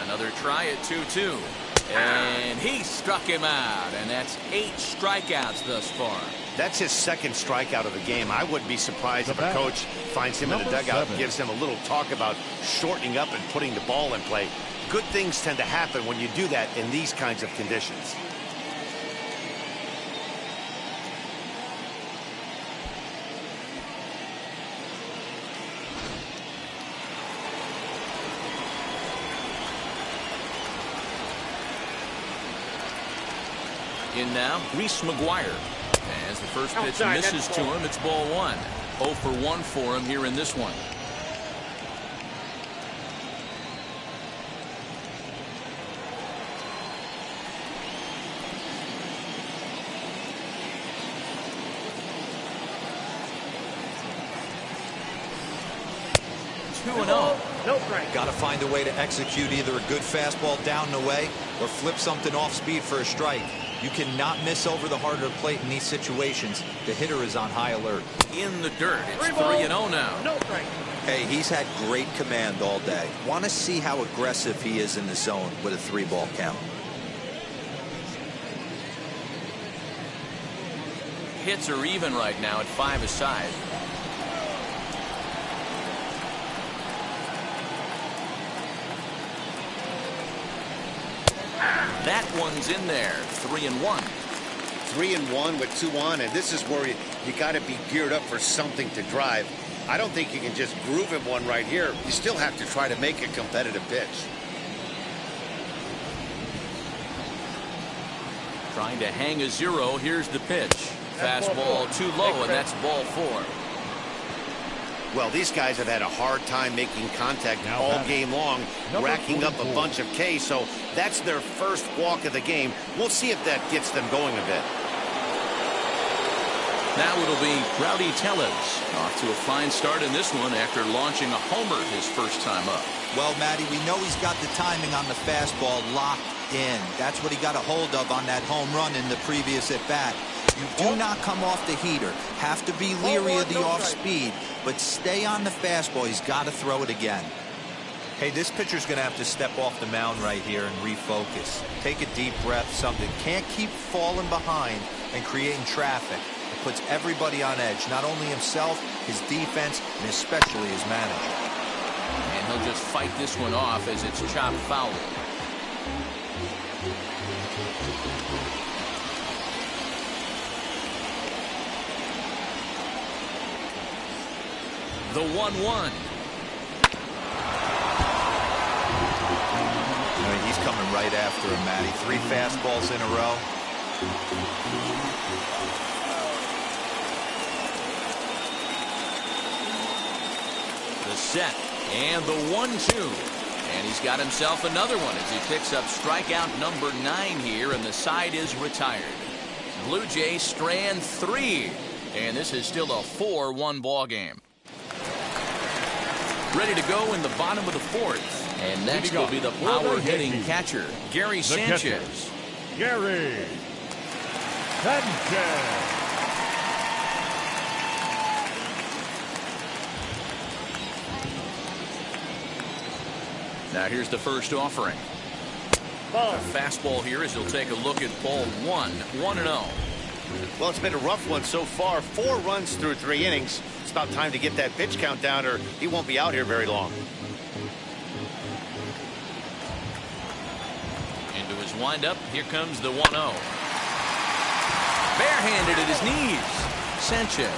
Another try at 2-2. And he struck him out, and that's 8 strikeouts thus far. That's his second strikeout of the game. I wouldn't be surprised if a coach finds him in the dugout and gives him a little talk about shortening up and putting the ball in play. Good things tend to happen when you do that in these kinds of conditions. In now, Reese Mcguire. As the first pitch misses to him, it's ball 1. 0 for 1 for him here in this one. Got to find a way to execute either a good fastball down and away or flip something off speed for a strike. You cannot miss over the heart of the plate in these situations. The hitter is on high alert. In the dirt, it's 3-0 now. No strike. Hey, he's had great command all day. Want to see how aggressive he is in the zone with a 3-ball count. Hits are even right now at 5 aside. That one's in there. 3-1. 3-1 with 2 on, and this is where you got to be geared up for something to drive. I don't think you can just groove him one right here. You still have to try to make a competitive pitch. Trying to hang a 0. Here's the pitch. Fastball too low, and that's ball 4. Well, these guys have had a hard time making contact all game long, racking up a bunch of Ks, so that's their first walk of the game. We'll see if that gets them going a bit. Now it'll be Rowdy Tellez off to a fine start in this one after launching a homer his first time up. Well, Matty, we know he's got the timing on the fastball locked in. That's what he got a hold of on that home run in the previous at-bat. You do not come off the heater. Have to be leery of the off-speed, but stay on the fastball. He's got to throw it again. Hey, this pitcher's going to have to step off the mound right here and refocus. Take a deep breath, something. Can't keep falling behind and creating traffic. It puts everybody on edge, not only himself, his defense, and especially his manager. And he'll just fight this one off as it's chopped foul. The 1-1. He's coming right after him, Matty. 3 fastballs in a row. The set and the 1-2. And he's got himself another one as he picks up strikeout number 9 here, and the side is retired. Blue Jays strand 3, and this is still a 4-1 ball game. Ready to go in the bottom of the 4th. And next will be the power-hitting catcher, Gary Sanchez. Gary Sanchez. Now here's the first offering. Ball. A fastball here as he'll take a look at ball 1. 1-0. Well, it's been a rough one so far. 4 runs through 3 innings. It's about time to get that pitch count down or he won't be out here very long. Into his windup. Here comes the 1-0. Barehanded at his knees. Sanchez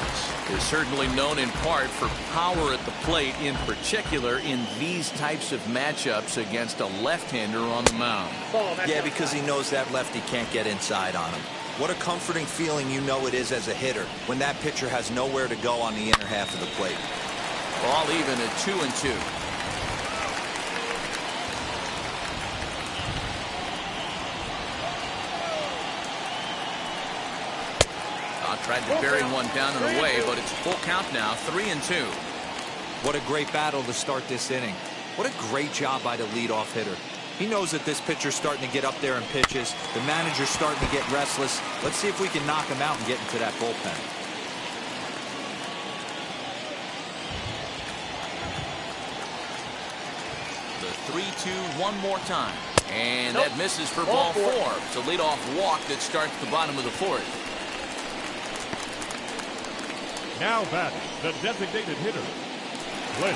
is certainly known in part for power at the plate, in particular in these types of matchups against a left-hander on the mound. Ball. Yeah, because he knows that lefty can't get inside on him. What a comforting feeling you know it is as a hitter when that pitcher has nowhere to go on the inner half of the plate. Ball even at 2-2. Tried to bury one down and away, but it's full count now. 3-2. What a great battle to start this inning. What a great job by the leadoff hitter. He knows that this pitcher's starting to get up there in pitches. The manager's starting to get restless. Let's see if we can knock him out and get into that bullpen. The 3-2 one more time. And that misses for ball 4. It's a leadoff walk that starts the bottom of the 4th. Now batting, the designated hitter, Flynn.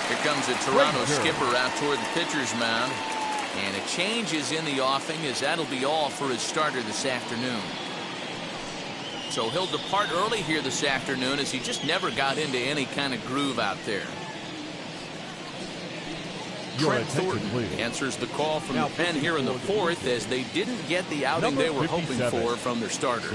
Here comes a Toronto skipper out toward the pitcher's mound. And a change is in the offing, as that'll be all for his starter this afternoon. So he'll depart early here this afternoon, as he just never got into any kind of groove out there. Trent Thornton answers the call from the pen here in the 4th, as they didn't get the outing they were hoping for from their starter.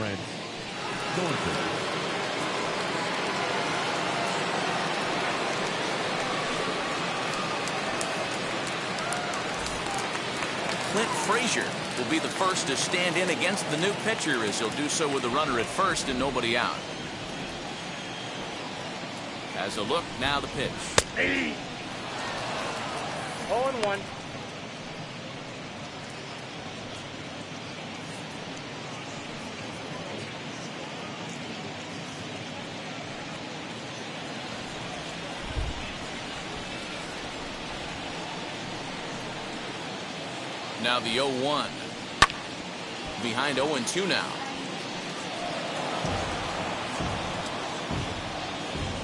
Clint Frazier will be the first to stand in against the new pitcher, as he'll do so with a runner at first and nobody out. Has a look, now the pitch. 0-1. Now the 0-1. Behind 0-2 now.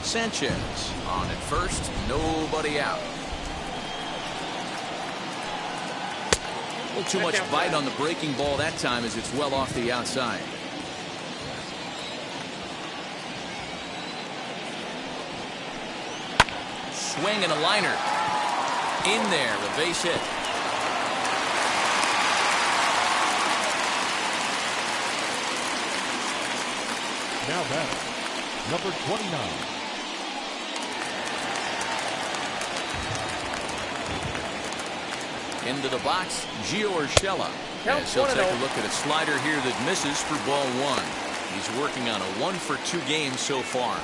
Sanchez on at first, nobody out. A little too much bite on the breaking ball that time, as it's well off the outside. Swing and a liner. In there, a base hit. Now batting, number 29. Into the box, Gio Urshela. As he'll take a look at a slider here that misses for ball 1. He's working on a 1-for-2 game so far.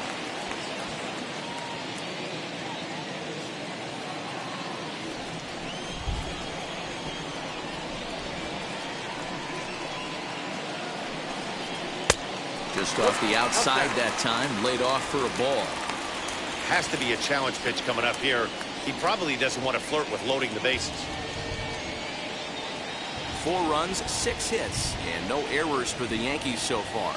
Just off the outside that time, laid off for a ball. Has to be a challenge pitch coming up here. He probably doesn't want to flirt with loading the bases. 4 runs, 6 hits, and no errors for the Yankees so far.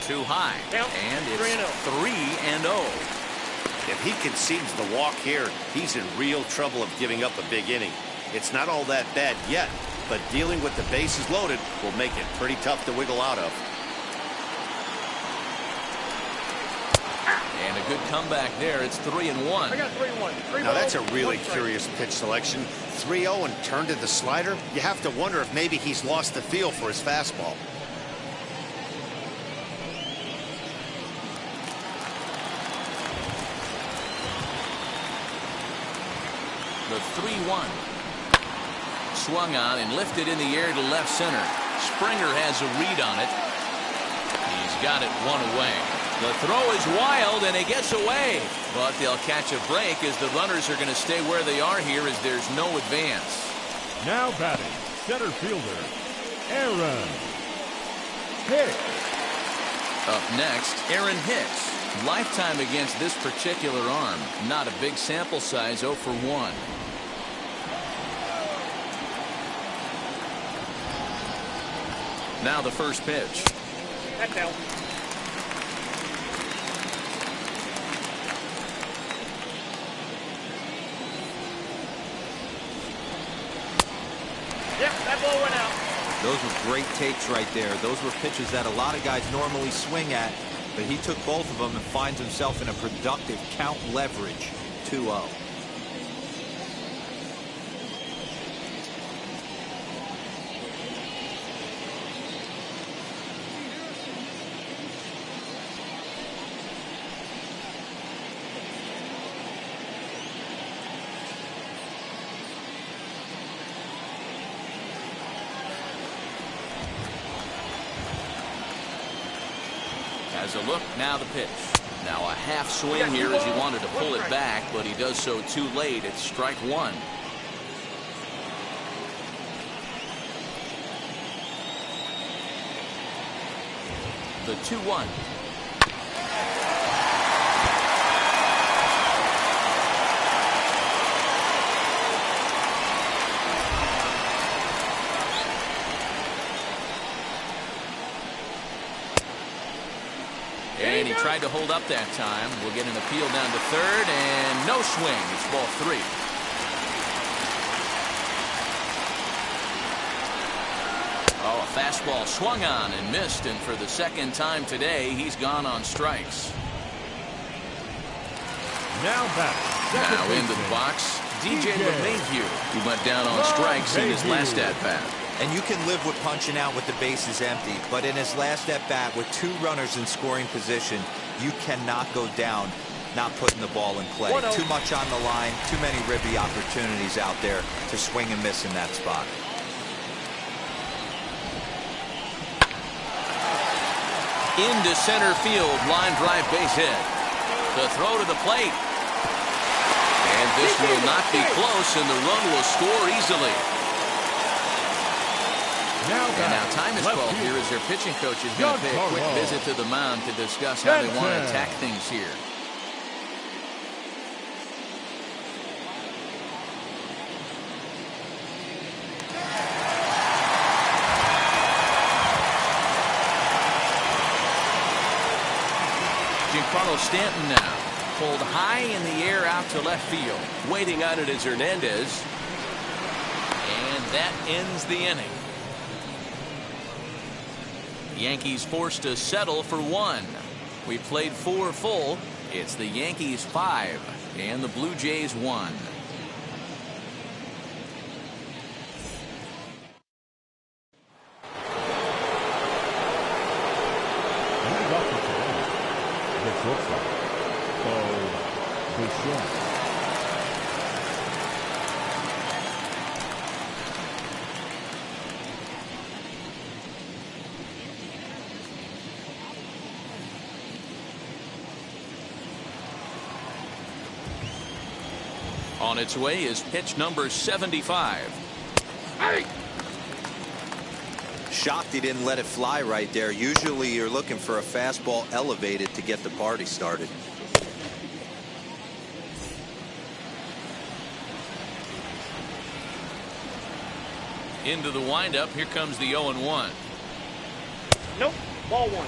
Too high, and it's 3-0. If he concedes the walk here, he's in real trouble of giving up a big inning. It's not all that bad yet, but dealing with the bases loaded will make it pretty tough to wiggle out of. And a good comeback there. It's 3-1. I got 3-1. Now that's a really curious pitch selection. 3-0 and turned to the slider. You have to wonder if maybe he's lost the feel for his fastball. The 3-1. Swung on and lifted in the air to left center. Springer has a read on it. He's got it 1 away. The throw is wild and it gets away, but they'll catch a break, as the runners are going to stay where they are here, as there's no advance. Now batting, center fielder, Aaron Hicks. Up next, Aaron Hicks. Lifetime against this particular arm. Not a big sample size, 0 for 1. Now the first pitch. That's out. Yep, that ball went out. Those were great takes right there. Those were pitches that a lot of guys normally swing at, but he took both of them and finds himself in a productive count leverage 2-0. Has a look, now the pitch. Now a half swing here as he wanted to pull it back, but he does so too late. It's strike 1. The 2-1. And he tried to hold up that time. We'll get an appeal down to third, and no swing. It's ball 3. Oh, a fastball swung on and missed, and for the second time today, he's gone on strikes. Now back. Now into the box, DJ LeMahieu, who went down on strikes in his last at-bat. And you can live with punching out with the bases empty, but in his last at-bat with 2 runners in scoring position, you cannot go down not putting the ball in play. Too much on the line, too many ribby opportunities out there to swing and miss in that spot. Into center field, line drive base hit. The throw to the plate. And this will not be close, and the run will score easily. And now time is called here as their pitching coach is going to pay a quick visit to the mound to discuss how they want to attack things here. Giancarlo Stanton now pulled high in the air out to left field. Waiting on it is Hernandez. And that ends the inning. Yankees forced to settle for 1. We played 4 full. It's the Yankees 5 and the Blue Jays 1. On its way is pitch number 75. Shocked he didn't let it fly right there. Usually you're looking for a fastball elevated to get the party started. Into the windup. Here comes the 0-1. Nope. Ball 1.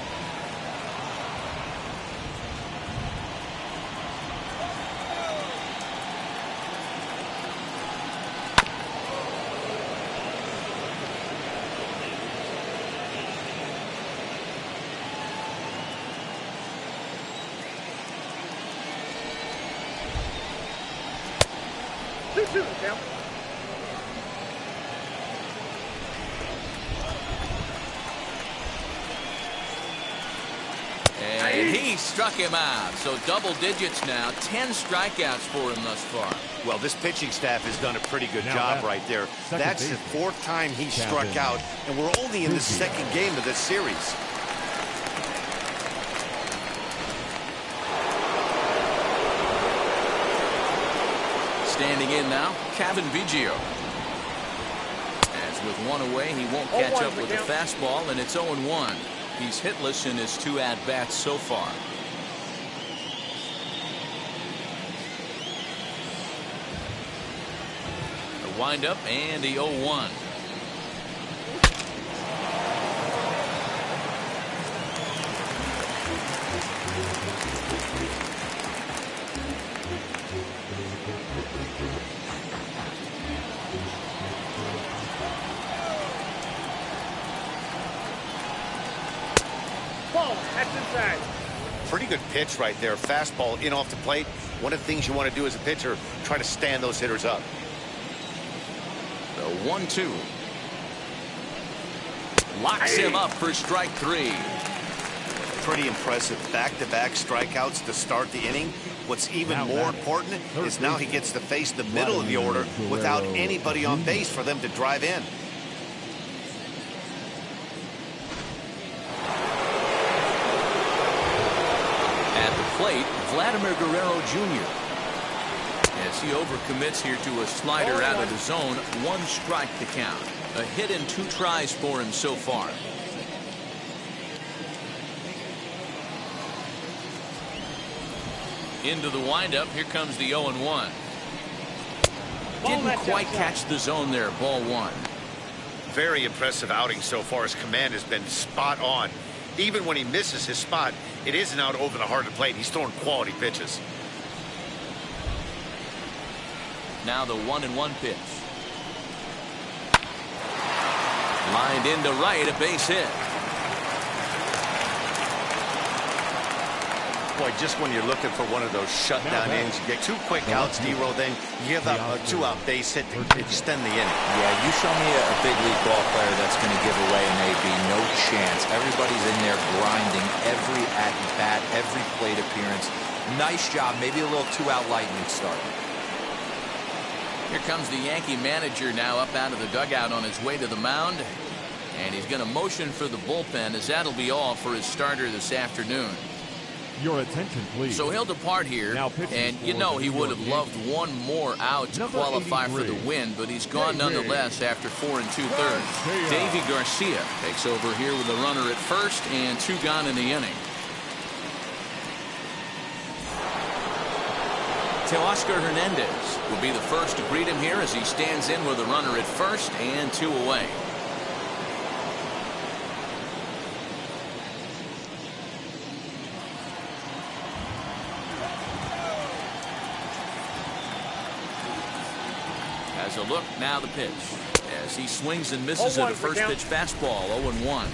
And he struck him out. So double digits now. 10 strikeouts for him thus far. Well, this pitching staff has done a pretty good job right there. That's the 4th time he struck out, and we're only in the 2nd game of this series. Standing in now, Kevin Biggio. As with 1 away, he won't catch up with the fastball, and it's 0-1. He's hitless in his 2 at-bats so far. windup and the 0-1. Ball. That's inside. Pretty good pitch right there. Fastball in off the plate. One of the things you want to do as a pitcher, try to stand those hitters up. The 1-2. Locks him up for strike 3. Pretty impressive back-to-back strikeouts to start the inning. What's even more important is now he gets to face the middle of the order without anybody on base for them to drive in. At the plate, Vladimir Guerrero Jr. As he overcommits here to a slider out of the zone, 1 strike to count. A hit and 2 tries for him so far. Into the windup. Here comes the 0-1. Didn't quite catch the zone there. Ball 1. Very impressive outing so far. His command has been spot on. Even when he misses his spot, it isn't out over the heart of the plate. He's throwing quality pitches. Now the 1-1 pitch. Lined into right, a base hit. Boy, just when you're looking for one of those shutdown innings, you get 2 quick outs, D-Roll, then you give up a 2-out base hit to extend the inning. Yeah, you show me a big league ball player that's going to give away an AB. No chance. Everybody's in there grinding every at-bat, every plate appearance. Nice job. Maybe a little 2-out lightning start. Here comes the Yankee manager now up out of the dugout on his way to the mound. And he's going to motion for the bullpen, as that'll be all for his starter this afternoon. Your attention, please. So he'll depart here, and you know he would have loved 1 more out to qualify for the win, but he's gone nonetheless after 4 2/3. Davy Garcia takes over here with a runner at first and 2 gone in the inning. Teoscar Hernandez will be the first to greet him here as he stands in with a runner at first and 2 away. As a look, now the pitch. As he swings and misses at a first pitch fastball, 0-1.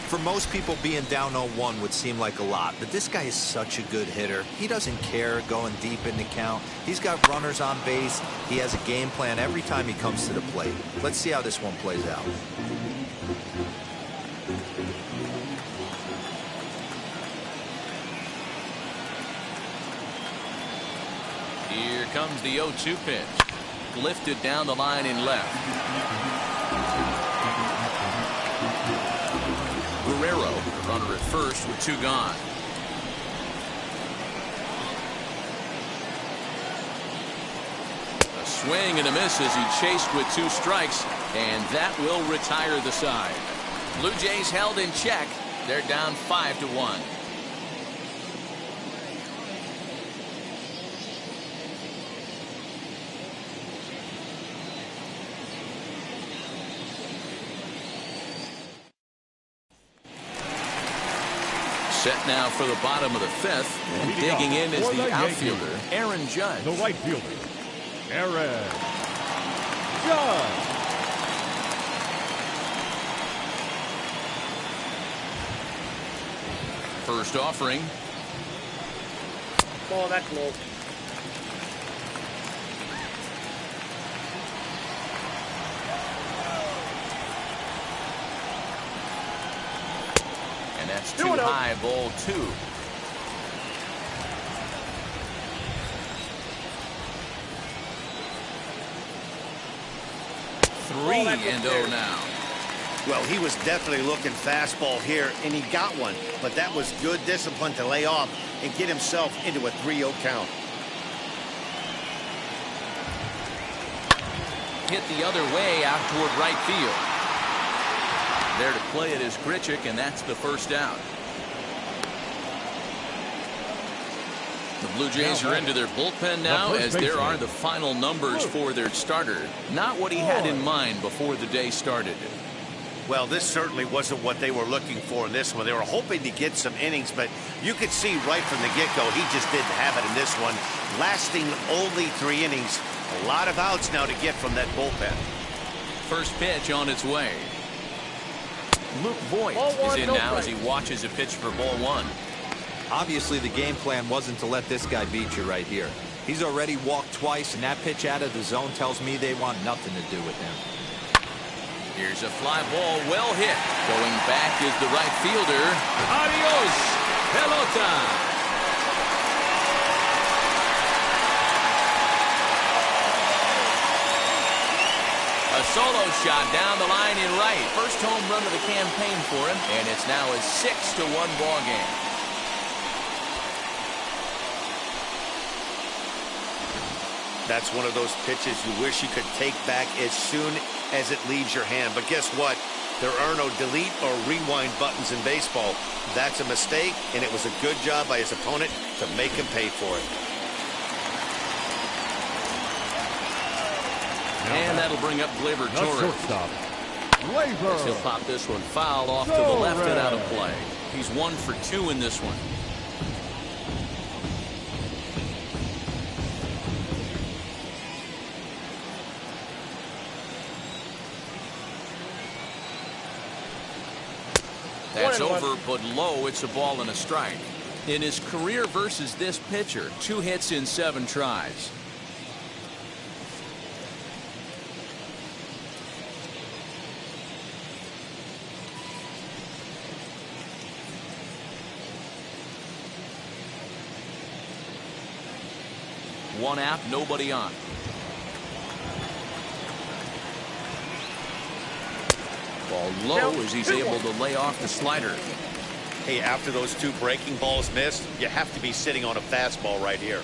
For most people, being down 0-1 would seem like a lot, but this guy is such a good hitter. He doesn't care going deep in the count. He's got runners on base. He has a game plan every time he comes to the plate. Let's see how this one plays out. Here comes the 0-2 pitch. Lifted down the line in left. Guerrero, runner at first with 2 gone. A swing and a miss as he chased with 2 strikes, and that will retire the side. Blue Jays held in check. They're down 5-1. Set now for the bottom of the 5th, and digging in is the outfielder, Aaron Judge. The right fielder, Aaron Judge. First offering. Ball, that's low. And that's too high, ball 2. Three and 0 now. Well, he was definitely looking fastball here, and he got one. But that was good discipline to lay off and get himself into a 3-0 count. Hit the other way out toward right field. There to play it is Grichuk, and that's the first out. The Blue Jays are into their bullpen now, as there are the final numbers for their starter. Not what he had in mind before the day started. Well, this certainly wasn't what they were looking for in this one. They were hoping to get some innings, but you could see right from the get-go he just didn't have it in this one. Lasting only 3 innings. A lot of outs now to get from that bullpen. First pitch on its way. Luke Voigt is in now as he watches a pitch for ball 1. Obviously, the game plan wasn't to let this guy beat you right here. He's already walked twice, and that pitch out of the zone tells me they want nothing to do with him. Here's a fly ball, well hit. Going back is the right fielder. Adios, pelota. A solo shot down the line in right. First home run of the campaign for him, and it's now a 6-1 ball game. That's one of those pitches you wish you could take back as soon as it leaves your hand. But guess what? There are no delete or rewind buttons in baseball. That's a mistake, and it was a good job by his opponent to make him pay for it. And that'll bring up Gleyber Torres. Shortstop, Gleyber. He'll pop this one foul off to the left and out of play. He's 1 for 2 in this one. That's over, but low. It's a ball and a strike. In his career versus this pitcher, 2 hits in 7 tries. One out, nobody on. Ball low as he's able to lay off the slider. Hey, after those 2 breaking balls missed, you have to be sitting on a fastball right here.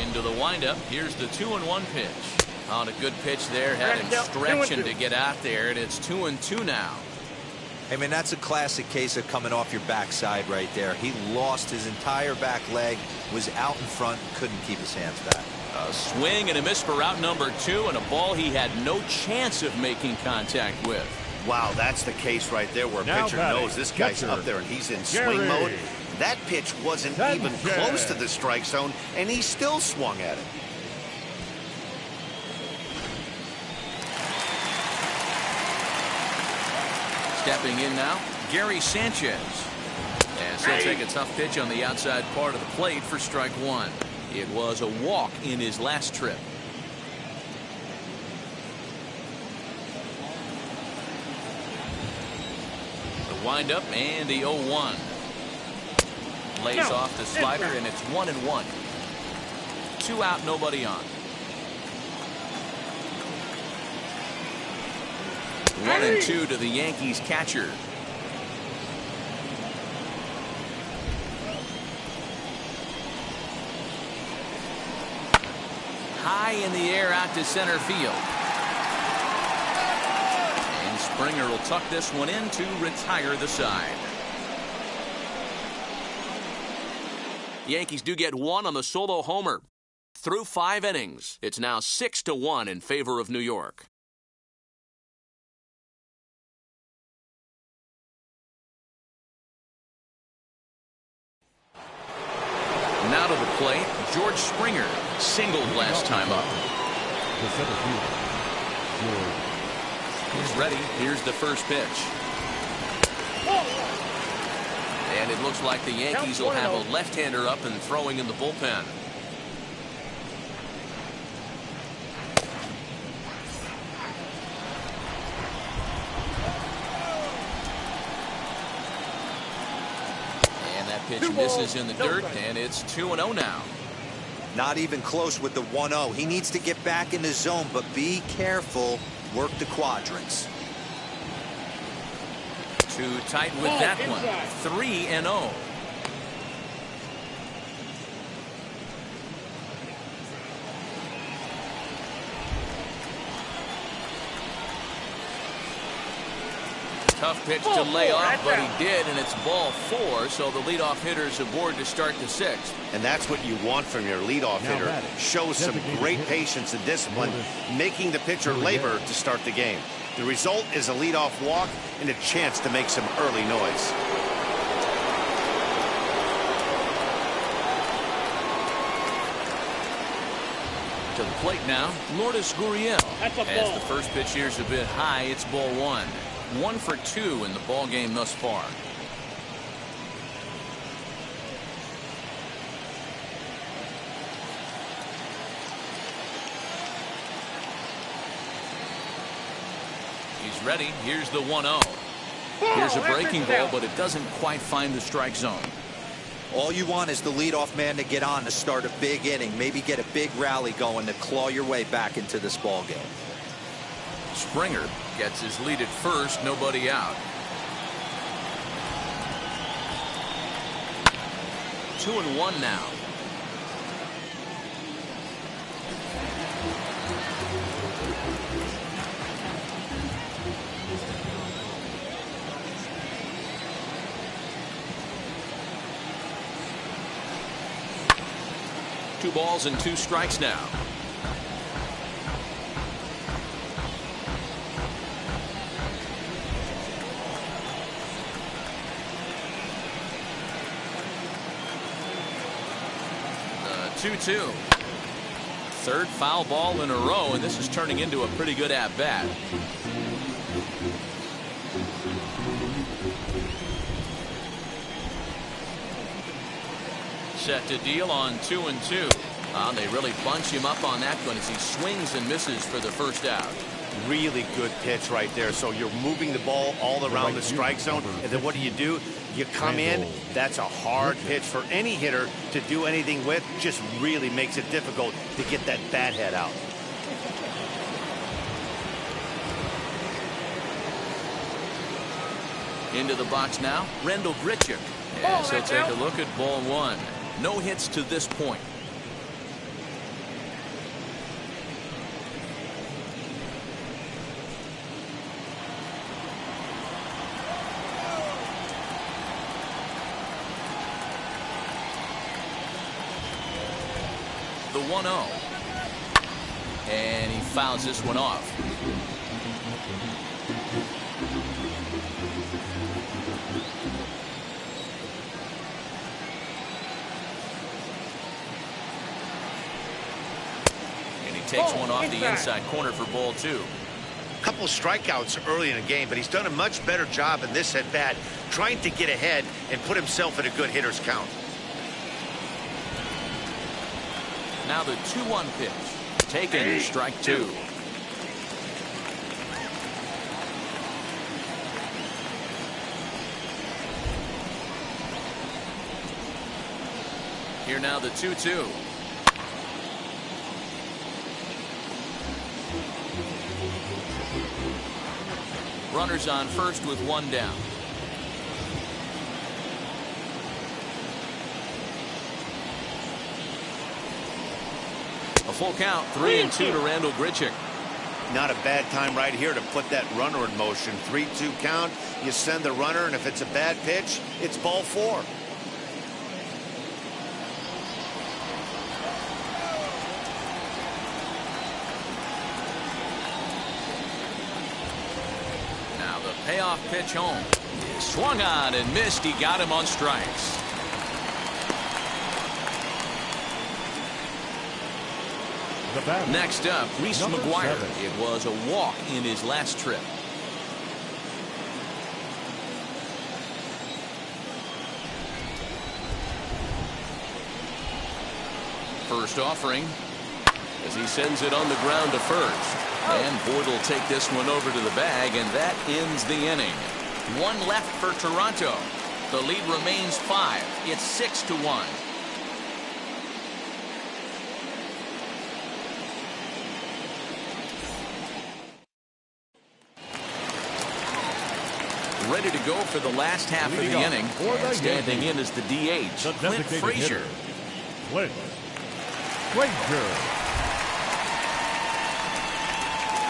Into the windup. Here's the 2-1 pitch. On a good pitch there, had him stretching to get out there, and it's 2-2 now. I mean, that's a classic case of coming off your backside right there. He lost his entire back leg, was out in front, couldn't keep his hands back. A swing and a miss for out number 2, and a ball he had no chance of making contact with. Wow, that's the case right there where a pitcher knows this guy's up there and he's in swing mode. That pitch wasn't even close to the strike zone, and he still swung at it. Stepping in now, Gary Sanchez. And he'll take a tough pitch on the outside part of the plate for strike 1. It was a walk in his last trip. The windup and the 0-1. Lays off the slider, and it's 1-1. 2 out, nobody on. 1-2 to the Yankees catcher. High in the air out to center field. And Springer will tuck this one in to retire the side. Yankees do get 1 on the solo homer. Through 5 innings, it's now 6-1 in favor of New York. Now to the plate, George Springer singled last time up. The center fielder, He's ready. Here's the first pitch. And it looks like the Yankees will have a left-hander up and throwing in the bullpen. Pitch misses in the dirt, and it's 2-0 now. Not even close with the 1-0. He needs to get back in the zone, but be careful. Work the quadrants. Too tight with that one. 3-0. Tough pitch to lay off, but he did, and it's ball 4, so the leadoff hitter's aboard to start the 6th. And that's what you want from your leadoff hitter. Shows some great patience and discipline, making the pitcher labor to start the game. The result is a leadoff walk and a chance to make some early noise. To the plate now, Lourdes Gurriel. That's a As ball. the first pitch here's a bit high, it's ball 1. 1 for 2 in the ball game thus far. He's ready. Here's the 1-0. Here's a breaking ball, but it doesn't quite find the strike zone. All you want is the leadoff man to get on to start a big inning, maybe get a big rally going to claw your way back into this ball game. Springer gets his lead at first, nobody out. 2-1 now. Two balls and 2 strikes now. The 2-2. Third foul ball in a row, and this is turning into a pretty good at-bat. Set to deal on 2-2. They really bunch him up on that one as he swings and misses for the first out. Really good pitch right there. So you're moving the ball all around the strike zone, and then what do? You come in. That's a hard pitch for any hitter to do anything with. Just really makes it difficult to get that bat head out. Into the box now, Randall Grichuk. As he'll take a look at ball 1. No hits to this point. The 1-0. And he fouls this one off. Takes one off the inside corner for ball 2. Couple strikeouts early in the game, but he's done a much better job in this at bat, trying to get ahead and put himself in a good hitter's count. Now the 2-1 pitch. Taken, strike 2. Here now the 2-2. Runners on first with 1 down. A full count, 3-2 to Randall Grichuk. Not a bad time right here to put that runner in motion. 3-2 count. You send the runner, and if it's a bad pitch, it's ball 4. Payoff pitch home. Swung on and missed. He got him on strikes. Next up, Reese Mcguire. It was a walk in his last trip. First offering as he sends it on the ground to first. And Boyd will take this one over to the bag, and that ends the inning. 1 left for Toronto. The lead remains 5. It's 6-1. Ready to go for the last half of the inning. And standing in is the DH, Clint Frazier. Clint Frazier.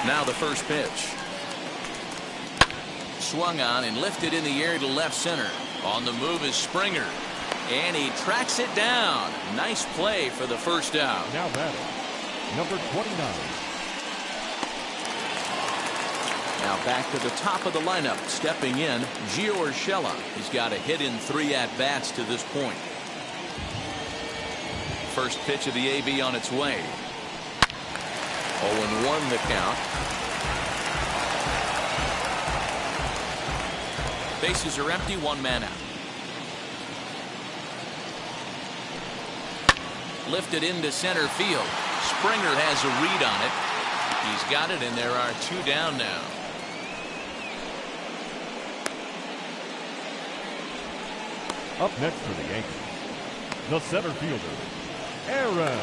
Now the first pitch. swung on and lifted in the air to left center. On the move is Springer. And he tracks it down. Nice play for the first out. Now batting, number 29. Now back to the top of the lineup. Stepping in, Gio Urshela. He's got a hit in 3 at-bats to this point. First pitch of the AB on its way. 0-1 the count. Bases are empty, 1 man out. Lifted into center field. Springer has a read on it. He's got it, and there are 2 down now. Up next for the Yankees, the center fielder, Aaron.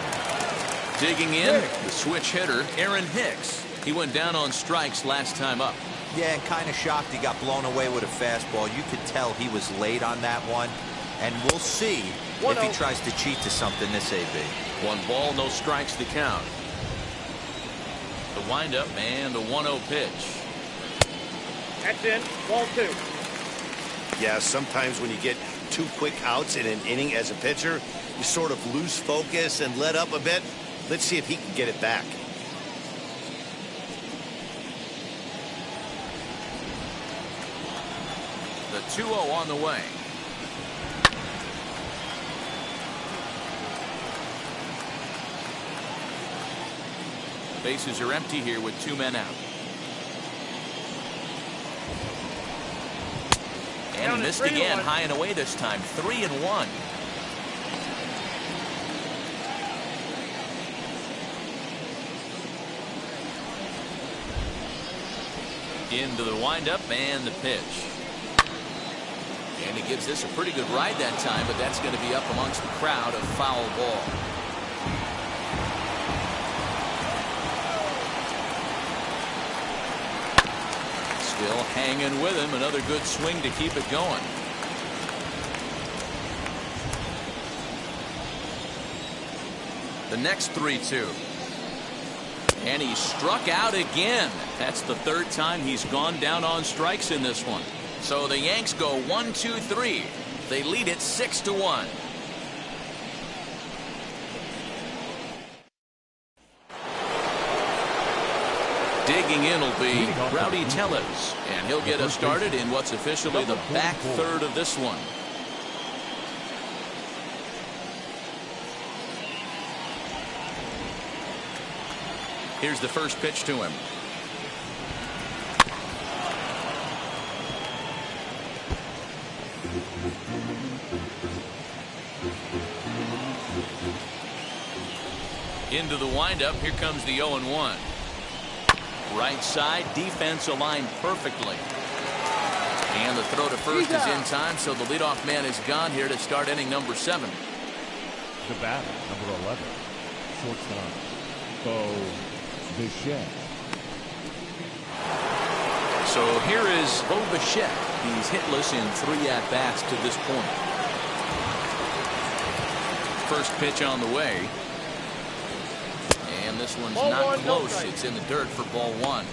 Digging in, the switch hitter, Aaron Hicks. He went down on strikes last time up. Yeah, and kind of shocked he got blown away with a fastball. You could tell he was late on that one. And we'll see if he tries to cheat to something this AB. 1 ball, no strikes to count. The windup and the 1-0 pitch. That's in. Ball 2. Yeah, sometimes when you get 2 quick outs in an inning as a pitcher, you sort of lose focus and let up a bit. Let's see if he can get it back. The 2-0 on the way. Bases are empty here with 2 men out. And he missed again, high and away this time. 3-1. Into the windup and the pitch. And he gives this a pretty good ride that time, but that's going to be up amongst the crowd. A foul ball. Still hanging with him. Another good swing to keep it going. The next 3-2. And he struck out again. That's the 3rd time he's gone down on strikes in this one. So the Yanks go 1-2-3. They lead it 6-1. Digging in will be Rowdy Tellez, and he'll get us started in what's officially the back third of this one. Here's the first pitch to him. Into the windup. Here comes the 0-1. Right side, defense aligned perfectly. And the throw to first is in time, so the leadoff man is gone here to start inning number 7. The batter, number 11, shortstop, Bo Bichette. So here is Bo Bichette. He's hitless in 3 at-bats to this point. First pitch on the way. And this one's not close. It's in the dirt for ball 1.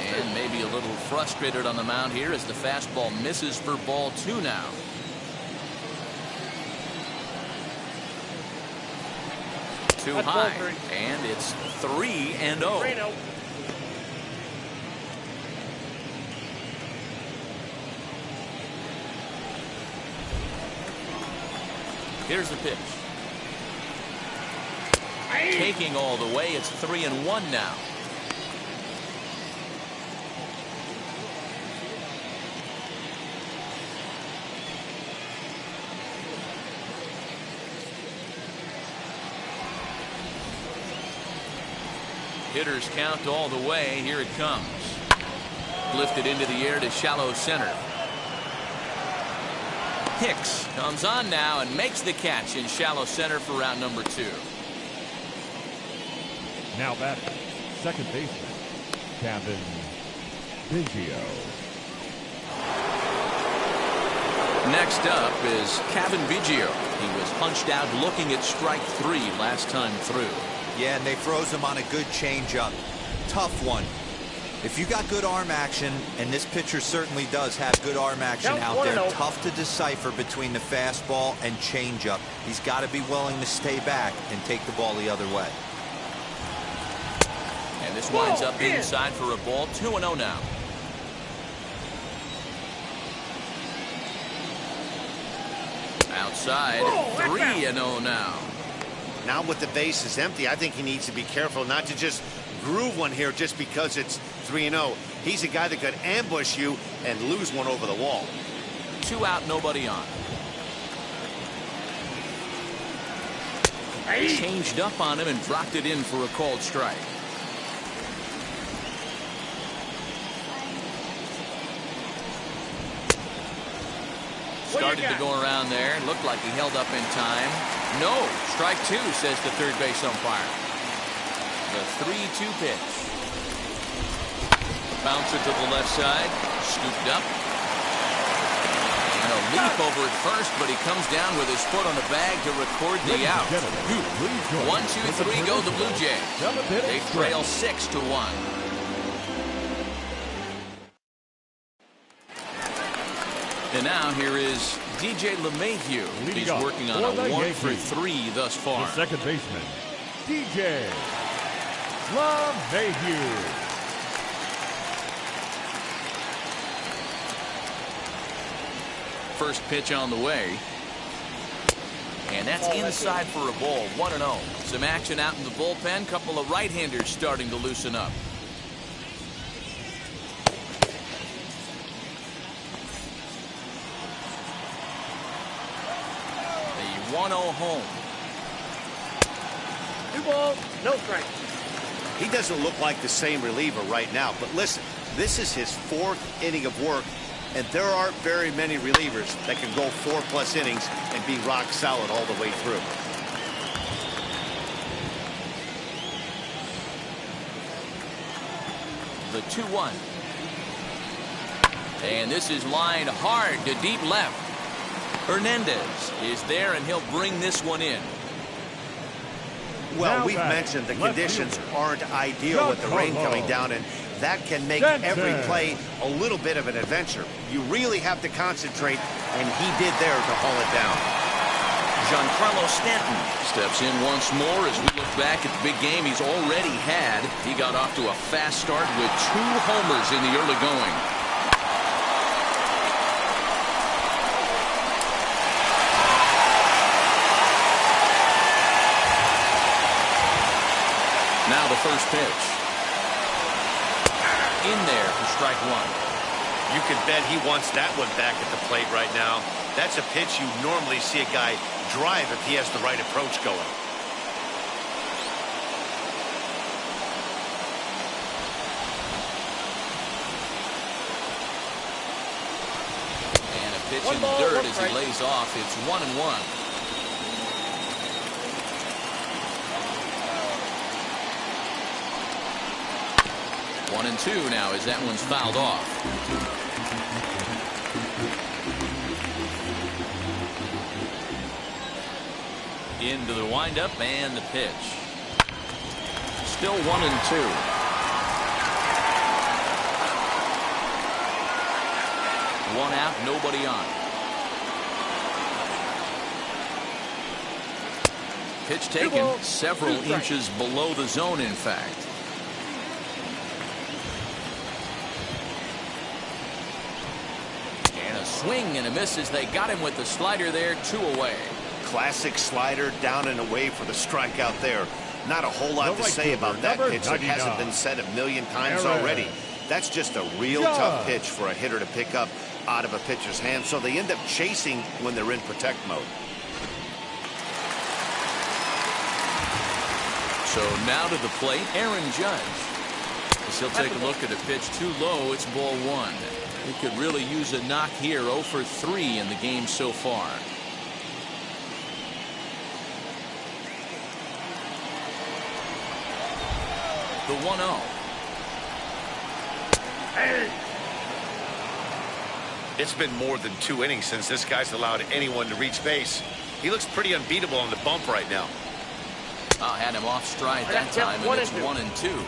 And maybe a little frustrated on the mound here as the fastball misses for ball 2 now. Too high. And it's 3-0. Here's the pitch. Taking all the way. It's 3-1 now. Hitters count all the way. Here it comes. Lifted into the air to shallow center. Hicks comes on now and makes the catch in shallow center for round number 2. Now batting, second baseman, Cavan Biggio. Next up is Cavan Biggio. He was punched out looking at strike 3 last time through. Yeah, and they froze him on a good changeup. Tough one. If you got good arm action, and this pitcher certainly does have good arm action out there, tough to decipher between the fastball and changeup. He's got to be willing to stay back and take the ball the other way. And this winds up inside for a ball. 2-0 now. Outside, 3-0 now. Now with the base is empty, I think he needs to be careful not to just groove one here just because it's 3-0. He's a guy that could ambush you and lose one over the wall. 2 out, nobody on. Changed up on him and dropped it in for a called strike. Started to go around there. Looked like he held up in time. No. Strike 2, says the third base umpire. The 3-2 pitch. Bouncer to the left side. Scooped up. And a leap over at first, but he comes down with his foot on the bag to record the out. 1, 2, 3 go the Blue Jays. They trail 6-1. And now here is DJ LeMahieu. He's working on a 1 for 3 thus far. The second baseman, DJ LeMahieu. First pitch on the way. And that's inside for a ball. 1-0. Some action out in the bullpen. Couple of right-handers starting to loosen up. The 1-0 home. 2 balls, no strikes. He doesn't look like the same reliever right now, but listen, this is his 4th inning of work, and there aren't very many relievers that can go 4+ innings and be rock solid all the way through. The 2-1. And this is lined hard to deep left. Hernandez is there, and he'll bring this one in. Well, we've mentioned the conditions aren't ideal with the rain coming down, and that can make every play a little bit of an adventure. You really have to concentrate, and he did there to haul it down. Giancarlo Stanton steps in once more as we look back at the big game he's already had. He got off to a fast start with 2 homers in the early going. Now the first pitch. In there for strike 1. You can bet he wants that one back at the plate right now. That's a pitch you normally see a guy drive if he has the right approach going. And a pitch in the dirt as he lays off. It's 1-1. 1-2 now as that one's fouled off. Into the windup and the pitch. Still 1-2. One out, nobody on. Pitch taken several inches below the zone, in fact. Swing and a miss as they got him with the slider there. 2 away. Classic slider down and away for the strikeout there. Not a whole lot to say about that pitch. It hasn't been said a million times already. That's just a real tough pitch for a hitter to pick up out of a pitcher's hand, so they end up chasing when they're in protect mode. So now to the plate, Aaron Judge. As he'll take a look at a pitch too low. It's ball 1. He could really use a knock here. 0 for 3 in the game so far. The 1-0. It's been more than 2 innings since this guy's allowed anyone to reach base. He looks pretty unbeatable on the bump right now. Had him off stride that time, and it's 1-2.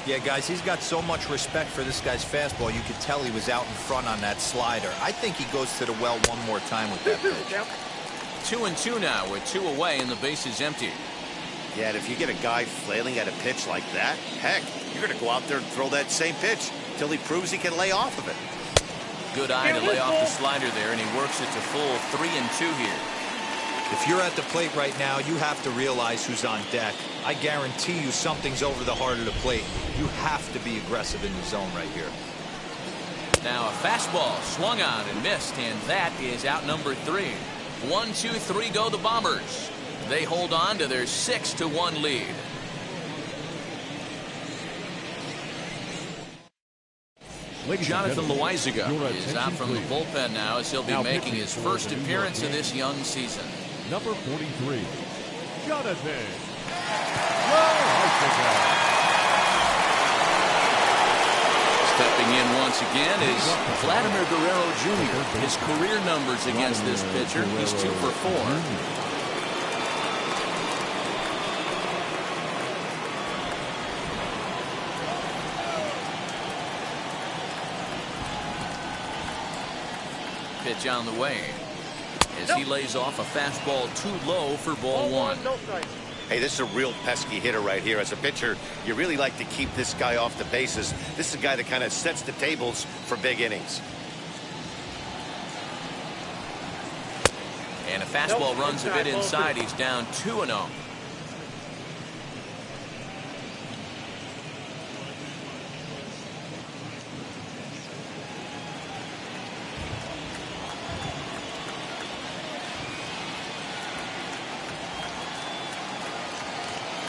Yeah, guys, he's got so much respect for this guy's fastball. You could tell he was out in front on that slider. I think he goes to the well one more time with that pitch. 2-2 now with 2 away and the base is empty. Yeah, and if you get a guy flailing at a pitch like that, heck, you're going to go out there and throw that same pitch till he proves he can lay off of it. Good eye to lay off the slider there, and he works it to full 3-2 here. If you're at the plate right now, you have to realize who's on deck. I guarantee you something's over the heart of the plate. You have to be aggressive in the zone right here. Now a fastball swung on and missed, and that is out number 3. 1-2-3 go the Bombers. They hold on to their 6-1 lead. Jonathan Loaizaga is out from the bullpen now as he'll be making his first appearance of this young season. Number 43, Jonathan Loaizaga. Stepping in once again is Vladimir Guerrero Jr. His career numbers against this pitcher, he's 2 for 4. Pitch on the way as he lays off a fastball too low for ball 1. Hey, this is a real pesky hitter right here. As a pitcher, you really like to keep this guy off the bases. This is a guy that kind of sets the tables for big innings. And a fastball runs a bit inside. He's down 2-0.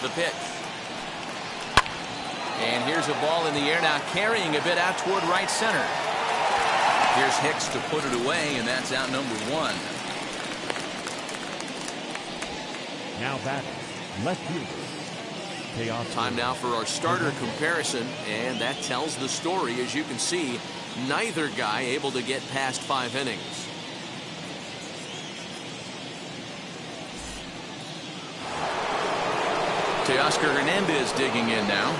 The pitch. And here's a ball in the air now, carrying a bit out toward right center. Here's Hicks to put it away, and that's out number 1. Now batting, left fielder. Time now for our starter comparison, and that tells the story. As you can see, neither guy able to get past 5 innings. Teoscar Hernandez digging in now.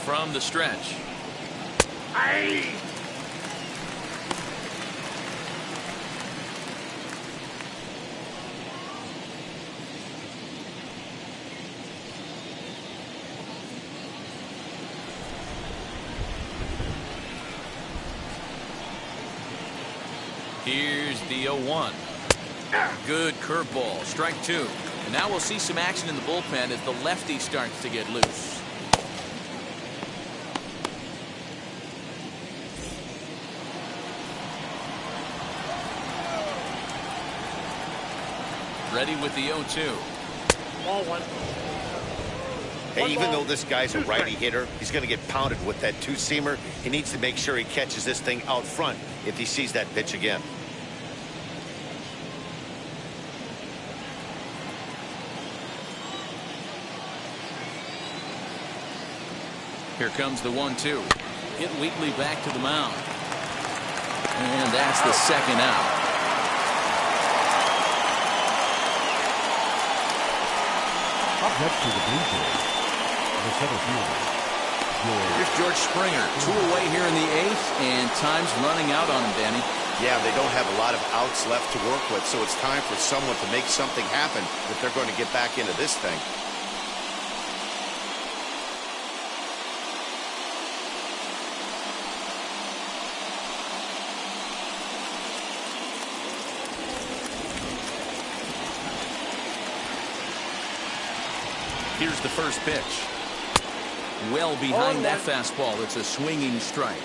From the stretch. Aye. Here's the 0-1. Good curveball, strike 2. And now we'll see some action in the bullpen as the lefty starts to get loose. Ready with the 0-2. Ball 1. Hey, even though this guy's a righty hitter, he's going to get pounded with that 2-seamer. He needs to make sure he catches this thing out front if he sees that pitch again. Here comes the 1-2. Hit weakly back to the mound. And that's the second out. Up next to the Blue Jays, the center fielder. Here's George Springer, 2 away here in the 8th, and time's running out on him, Danny. Yeah, they don't have a lot of outs left to work with, so it's time for someone to make something happen if they're going to get back into this thing. Here's the first pitch. Well behind that fastball. It's a swinging strike.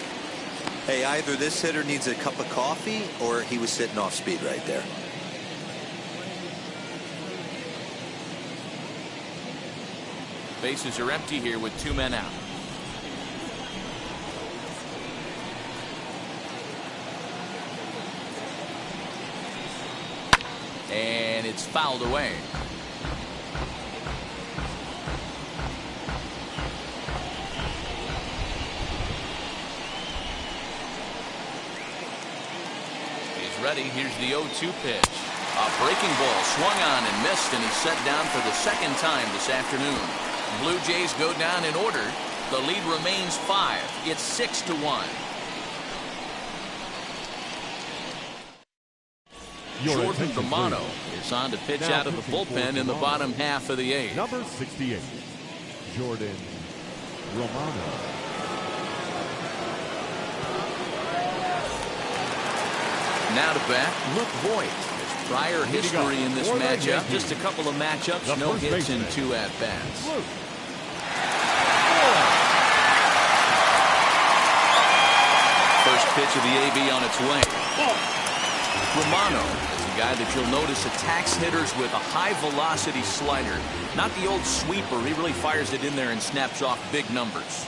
Hey, either this hitter needs a cup of coffee or he was sitting off speed right there. Bases are empty here with 2 men out. And it's fouled away. ready. Here's the 0-2 pitch. A breaking ball swung on and missed, and he's set down for the second time this afternoon. Blue Jays go down in order. The lead remains 5. It's 6-1. Jordan Romano is on to pitch out of the bullpen in the bottom half of the 8th. Number 68, Jordan Romano. Now to bat, Luke Voigt. His prior history in this matchup, just a couple of matchups, no hits in 2 at-bats. First pitch of the AB on its way. Romano is a guy that you'll notice attacks hitters with a high-velocity slider. Not the old sweeper. He really fires it in there and snaps off big numbers.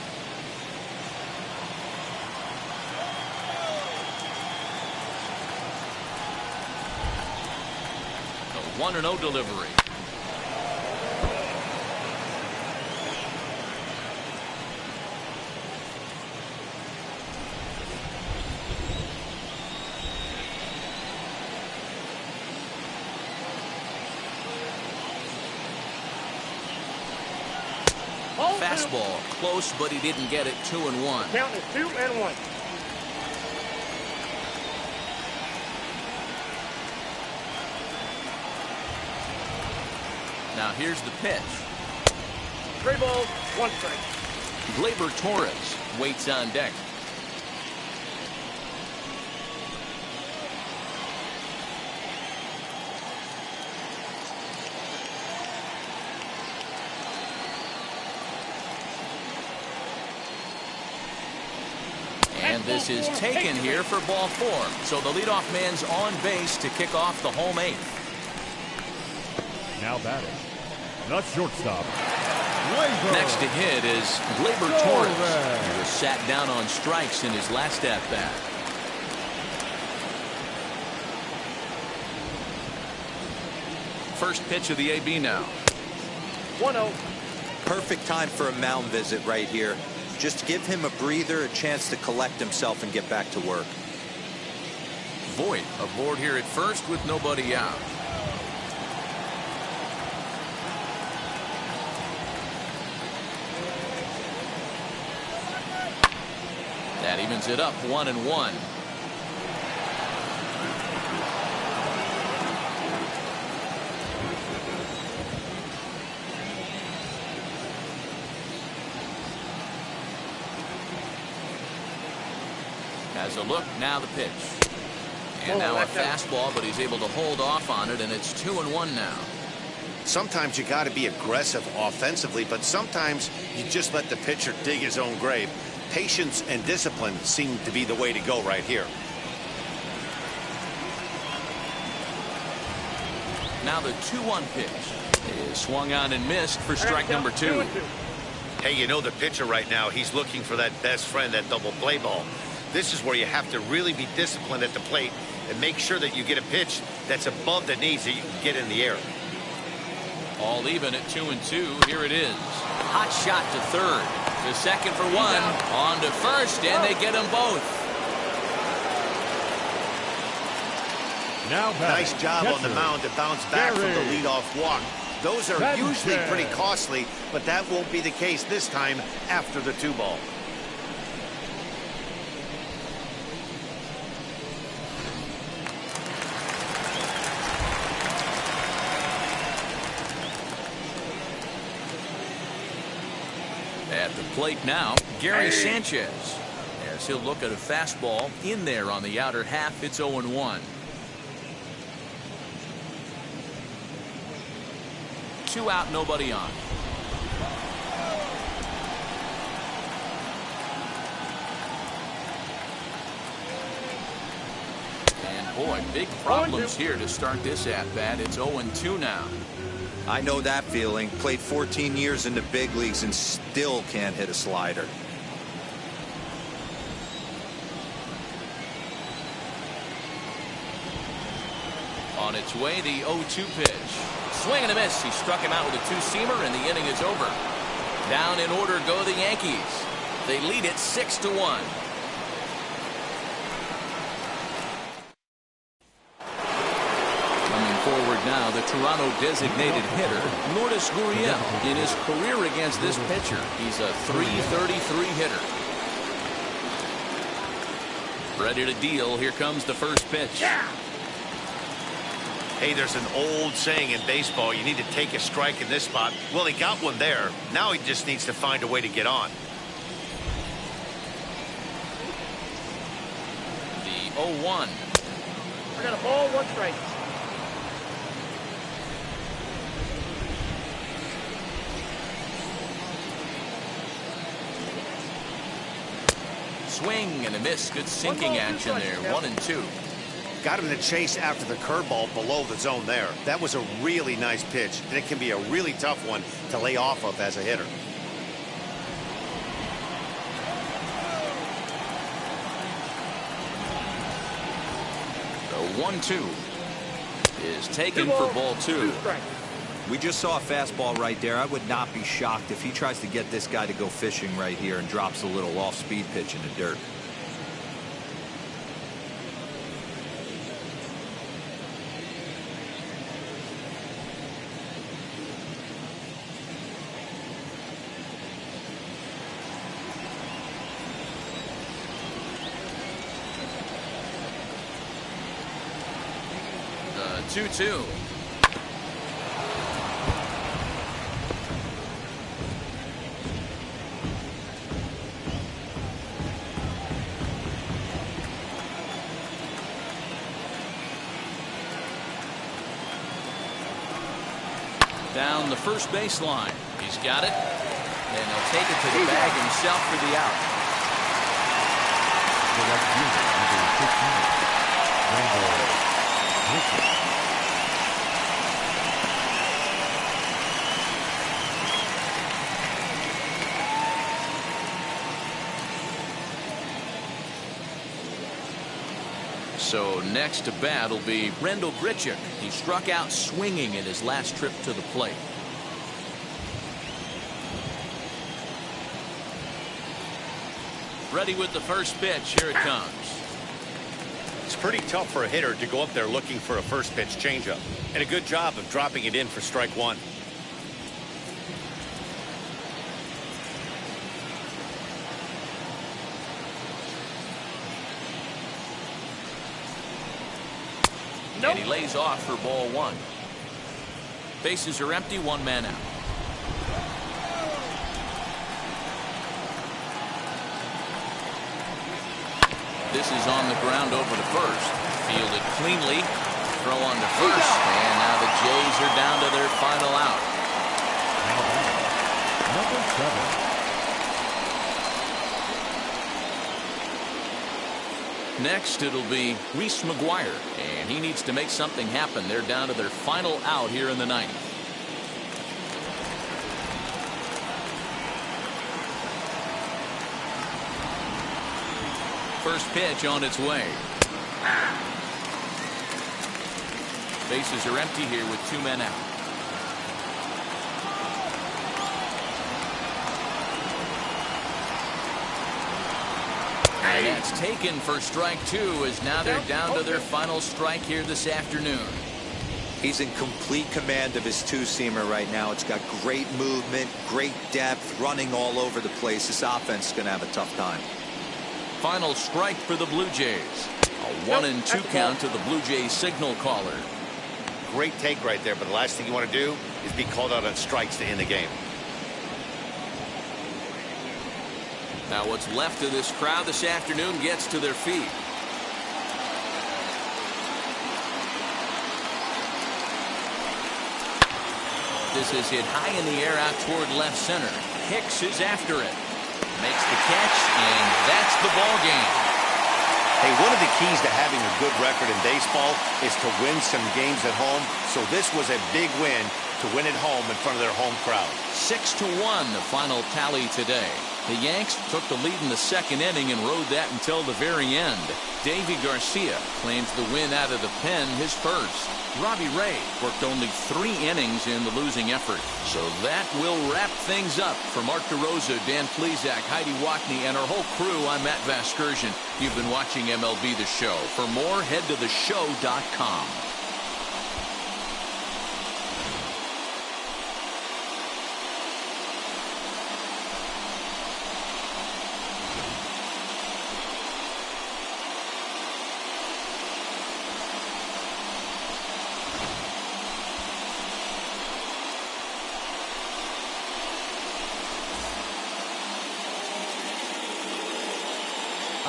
The 1-0 delivery. Fastball close, but he didn't get it. 2-1. Count is 2-1. Now here's the pitch. 3 balls, 1 strike. Gleyber Torres waits on deck. And this is taken here for ball 4. So the leadoff man's on base to kick off the home 8th. Now batting, the shortstop. Next to hit is Gleyber Torres. He was sat down on strikes in his last at-bat. First pitch of the AB now. 1-0. Perfect time for a mound visit right here. Just give him a breather, a chance to collect himself and get back to work. Voigt aboard here at first with nobody out. That evens it up 1-1. Has a look, now the pitch. And now a fastball, but he's able to hold off on it, and it's 2-1 now. Sometimes you got to be aggressive offensively, but sometimes you just let the pitcher dig his own grave. Patience and discipline seem to be the way to go right here. Now the 2-1 pitch is swung on and missed for strike number 2. Hey, you know the pitcher right now, he's looking for that best friend, that double play ball. This is where you have to really be disciplined at the plate and make sure that you get a pitch that's above the knees that you can get in the air. All even at 2-2. Here it is. Hot shot to third. To second for 1. On to first, and they get them both. Now nice job on the mound to bounce back from the leadoff walk. Those are usually pretty costly, but that won't be the case this time after the 2-ball. At the plate now, Gary Sanchez. As he'll look at a fastball in there on the outer half. It's 0-1. 2 out, nobody on. And boy, big problems here to start this at-bat. It's 0-2 now. I know that feeling. Played 14 years in the big leagues and still can't hit a slider. On its way, the 0-2 pitch. Swing and a miss. He struck him out with a 2-seamer, and the inning is over. Down in order go the Yankees. They lead it 6-1. now, the Toronto designated hitter, Lourdes Gurriel. In his career against this pitcher, he's a .333 hitter. Ready to deal. Here comes the first pitch. Yeah. Hey, there's an old saying in baseball, you need to take a strike in this spot. Well, he got one there. Now he just needs to find a way to get on. The 0-1. I got a ball, 1 strike. Swing and a miss. Good sinking action there. 1-2. Got him to chase after the curveball below the zone there. That was a really nice pitch, and it can be a really tough one to lay off of as a hitter. The 1-2 is taken for ball 2. We just saw a fastball right there. I would not be shocked if he tries to get this guy to go fishing right here and drops a little off-speed pitch in the dirt. The 2-2. Down the first baseline. He's got it. And he'll take it to the bag himself for the out. So next to bat will be Randall Grichuk. He struck out swinging in his last trip to the plate. Ready with the first pitch. Here it comes. It's pretty tough for a hitter to go up there looking for a first pitch changeup. And a good job of dropping it in for strike 1. And he lays off for ball 1. Bases are empty, 1 man out. This is on the ground over to first. Fielded cleanly. Throw on to first. And now the Jays are down to their final out. Number 7. Next, it'll be Reese Mcguire, and he needs to make something happen. They're down to their final out here in the 9th. First pitch on its way. Bases are empty here with 2 men out. And that's taken for strike 2, as now they're down to their final strike here this afternoon. He's in complete command of his two-seamer right now. It's got great movement, great depth, running all over the place. This offense is going to have a tough time. Final strike for the Blue Jays. A 1-2 count to the Blue Jays signal caller. Great take right there, but the last thing you want to do is be called out on strikes to end the game. Now what's left of this crowd this afternoon gets to their feet. This is hit high in the air out toward left center. Hicks is after it. Makes the catch, and that's the ball game. Hey, one of the keys to having a good record in baseball is to win some games at home. So this was a big win to win at home in front of their home crowd. 6-1 the final tally today. The Yanks took the lead in the second inning and rode that until the very end. Davy Garcia claims the win out of the pen his first. Robbie Ray worked only 3 innings in the losing effort. So that will wrap things up. For Mark DeRosa, Dan Plesac, Heidi Wackney, and our whole crew, I'm Matt Vasgersian. You've been watching MLB The Show. For more, head to theshow.com.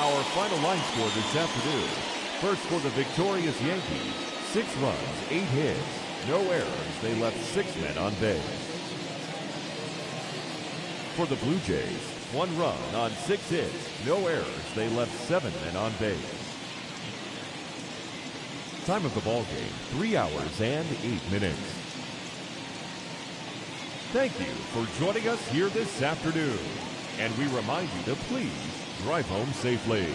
Our final line score this afternoon. First for the victorious Yankees, 6 runs, 8 hits, no errors. They left 6 men on base. For the Blue Jays, 1 run on 6 hits, no errors. They left 7 men on base. Time of the ball game, 3 hours and 8 minutes. Thank you for joining us here this afternoon. And we remind you to please drive home safely.